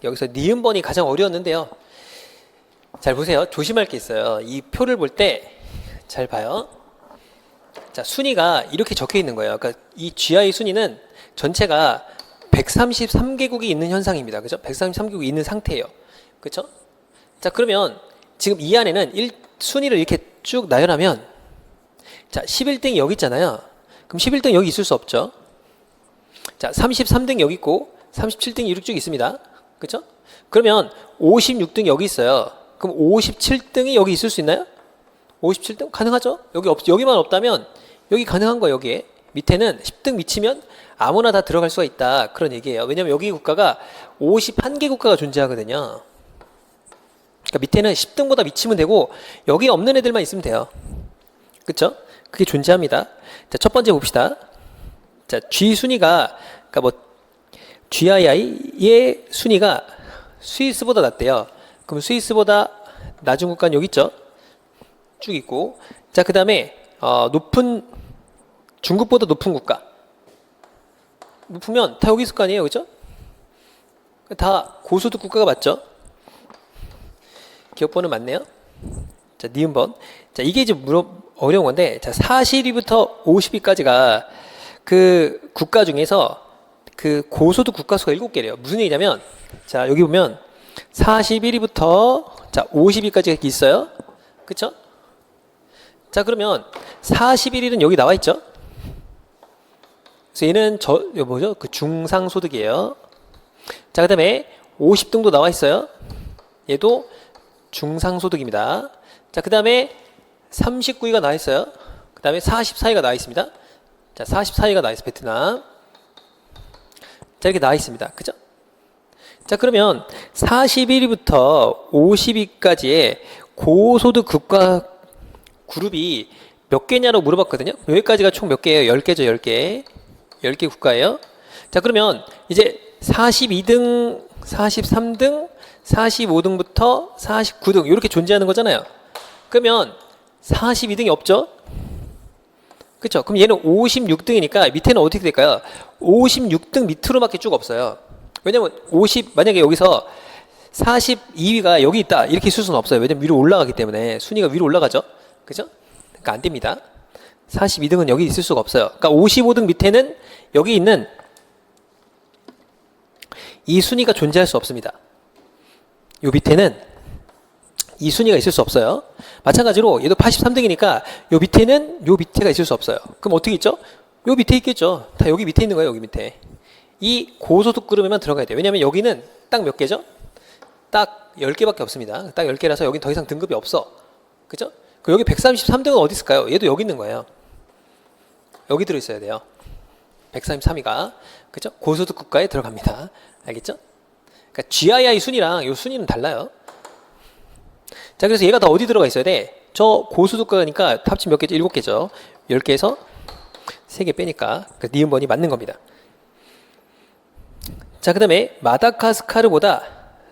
여기서 니은번이 가장 어려웠는데요. 잘 보세요. 조심할 게 있어요. 이 표를 볼 때 잘 봐요. 자, 순위가 이렇게 적혀 있는 거예요. 그러니까 이 GI 순위는 전체가 133개국이 있는 현상입니다. 그죠? 133개국이 있는 상태예요. 그죠? 자, 그러면 지금 이 안에는 순위를 이렇게 쭉 나열하면 자, 11등이 여기 있잖아요. 그럼 11등 여기 있을 수 없죠. 자, 33등 여기 있고 37등이 이렇게 쭉 있습니다. 그렇죠? 그러면 56등 여기 있어요. 그럼 57등이 여기 있을 수 있나요? 57등 가능하죠? 여기만 없다면 여기 가능한 거예요. 여기에 밑에는 10등 미치면 아무나 다 들어갈 수가 있다, 그런 얘기예요. 왜냐면 여기 국가가 51개 국가가 존재하거든요. 그러니까 밑에는 10등보다 미치면 되고 여기 없는 애들만 있으면 돼요. 그렇죠? 그게 존재합니다. 자, 첫 번째 봅시다. 자, G 순위가, 그러니까 뭐 GII의 순위가 스위스보다 낮대요. 그럼 스위스보다 낮은 국가는 여기 있죠? 쭉 있고. 자, 그 다음에 중국보다 높은 국가. 높으면 다 여기 있을 거 아니에요, 그죠? 다 고소득 국가가 맞죠? 기억번호 맞네요. 자, 니은번. 자, 이게 이제 어려운 건데, 자, 40위부터 50위까지가 그 국가 중에서 그 고소득 국가 수가 7개래요. 무슨 얘기냐면, 자, 여기 보면 41위부터 자, 50위까지 있어요. 그쵸? 자, 그러면 41위는 여기 나와 있죠? 그래서 얘는 뭐죠? 그 중상소득이에요. 자, 그 다음에 50등도 나와 있어요. 얘도 중상소득입니다. 자, 그 다음에 39위가 나와 있어요. 그 다음에 44위가 나와 있습니다. 자, 44위가 나와 있어요. 베트남. 자, 이렇게 나와 있습니다. 그죠? 자, 그러면 41위부터 50위까지의 고소득 국가 그룹이 몇 개냐고 물어봤거든요. 여기까지가 총 몇 개예요? 10개죠, 10개. 10개 국가예요. 자, 그러면 이제 42등, 43등, 45등부터 49등 이렇게 존재하는 거잖아요. 그러면 42등이 없죠? 그렇죠? 그럼 얘는 56등이니까 밑에는 어떻게 될까요? 56등 밑으로밖에 쭉 없어요. 왜냐면 만약에 여기서 42위가 여기 있다 이렇게 있을 수는 없어요. 왜냐면 위로 올라가기 때문에 순위가 위로 올라가죠. 그죠? 그러니까 안 됩니다. 42등은 여기 있을 수가 없어요. 그러니까 55등 밑에는 여기 있는 이 순위가 존재할 수 없습니다. 요 밑에는 이 순위가 있을 수 없어요. 마찬가지로 얘도 83등이니까 요 밑에는 요 밑에가 있을 수 없어요. 그럼 어떻게 있죠? 요 밑에 있겠죠. 다 여기 밑에 있는 거예요. 여기 밑에. 이 고소득 그룹에만 들어가야 돼요. 왜냐하면 여기는 딱 몇 개죠? 딱 10개밖에 없습니다. 딱 10개라서 여긴 더 이상 등급이 없어. 그죠? 그럼 여기 133등은 어디 있을까요? 얘도 여기 있는 거예요. 여기 들어있어야 돼요. 133위가. 그죠? 고소득 국가에 들어갑니다. 알겠죠? 그러니까 GII 순위랑 이 순위는 달라요. 자, 그래서 얘가 다 어디 들어가 있어야 돼? 저 고소득 국가니까 합친 몇 개죠? 7개죠. 10개에서 3개 빼니까 그 니은번이 맞는 겁니다. 자, 그 다음에 마다가스카르보다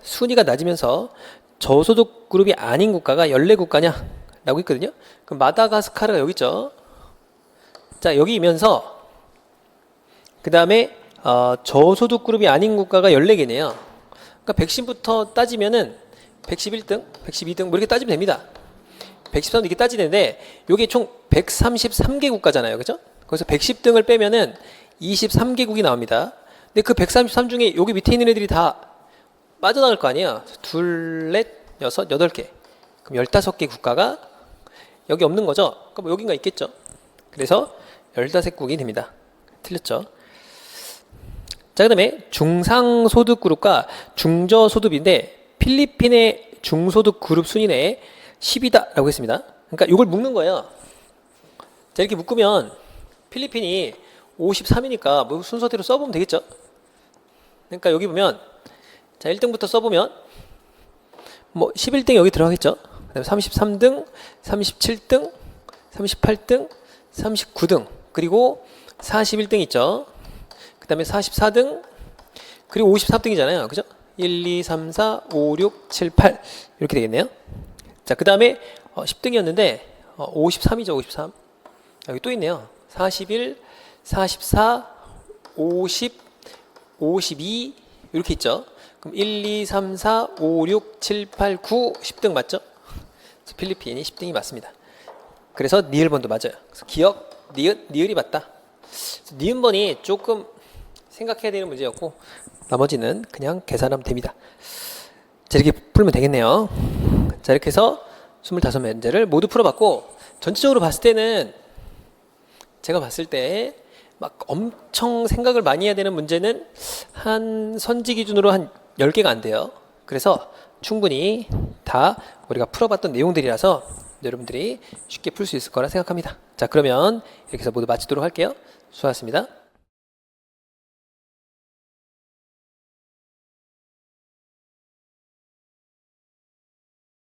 순위가 낮으면서 저소득 그룹이 아닌 국가가 14국가냐? 라고 있거든요. 그럼 마다가스카르가 여기 있죠. 자, 여기면서 그 다음에 저소득 그룹이 아닌 국가가 14개네요. 그러니까 110부터 따지면은 111등, 112등 뭐 이렇게 따지면 됩니다. 113도 이렇게 따지는데 요게 총 133개 국가잖아요. 그죠? 거기서 110등을 빼면은 23개국이 나옵니다. 근데 그 133 중에 여기 밑에 있는 애들이 다 빠져나갈 거 아니에요. 둘, 넷, 여섯, 8개. 그럼 15개 국가가 여기 없는 거죠. 그럼 여긴가 있겠죠. 그래서 15국이 됩니다. 틀렸죠. 자, 그 다음에 중상소득 그룹과 중저소득인데 필리핀의 중소득 그룹 순위 내에 10위다 라고 했습니다. 그러니까 이걸 묶는 거예요. 자, 이렇게 묶으면 필리핀이 53위니까 뭐 순서대로 써보면 되겠죠. 그러니까 여기 보면 자, 1등부터 써보면 뭐 11등 여기 들어가겠죠. 그다음에 33등, 37등, 38등, 39등, 그리고 41등 있죠. 그 다음에 44등, 그리고 54등이잖아요. 그죠? 1, 2, 3, 4, 5, 6, 7, 8 이렇게 되겠네요. 자, 그 다음에 10등이었는데 53이죠. 53. 여기 또 있네요. 41, 44, 50, 52 이렇게 있죠. 그럼 1, 2, 3, 4, 5, 6, 7, 8, 9, 10등 맞죠? 필리핀이 10등이 맞습니다. 그래서 니을번도 맞아요. 그래서 기억, 니은, 니을이 맞다. 니은번이 조금 생각해야 되는 문제였고 나머지는 그냥 계산하면 됩니다. 자, 이렇게 풀면 되겠네요. 자, 이렇게 해서 25문제를 모두 풀어봤고 전체적으로 봤을 때는 제가 봤을 때 막 엄청 생각을 많이 해야 되는 문제는 한 선지 기준으로 한 10개가 안 돼요. 그래서 충분히 다 우리가 풀어봤던 내용들이라서 여러분들이 쉽게 풀 수 있을 거라 생각합니다. 자, 그러면 이렇게 해서 모두 마치도록 할게요. 수고하셨습니다.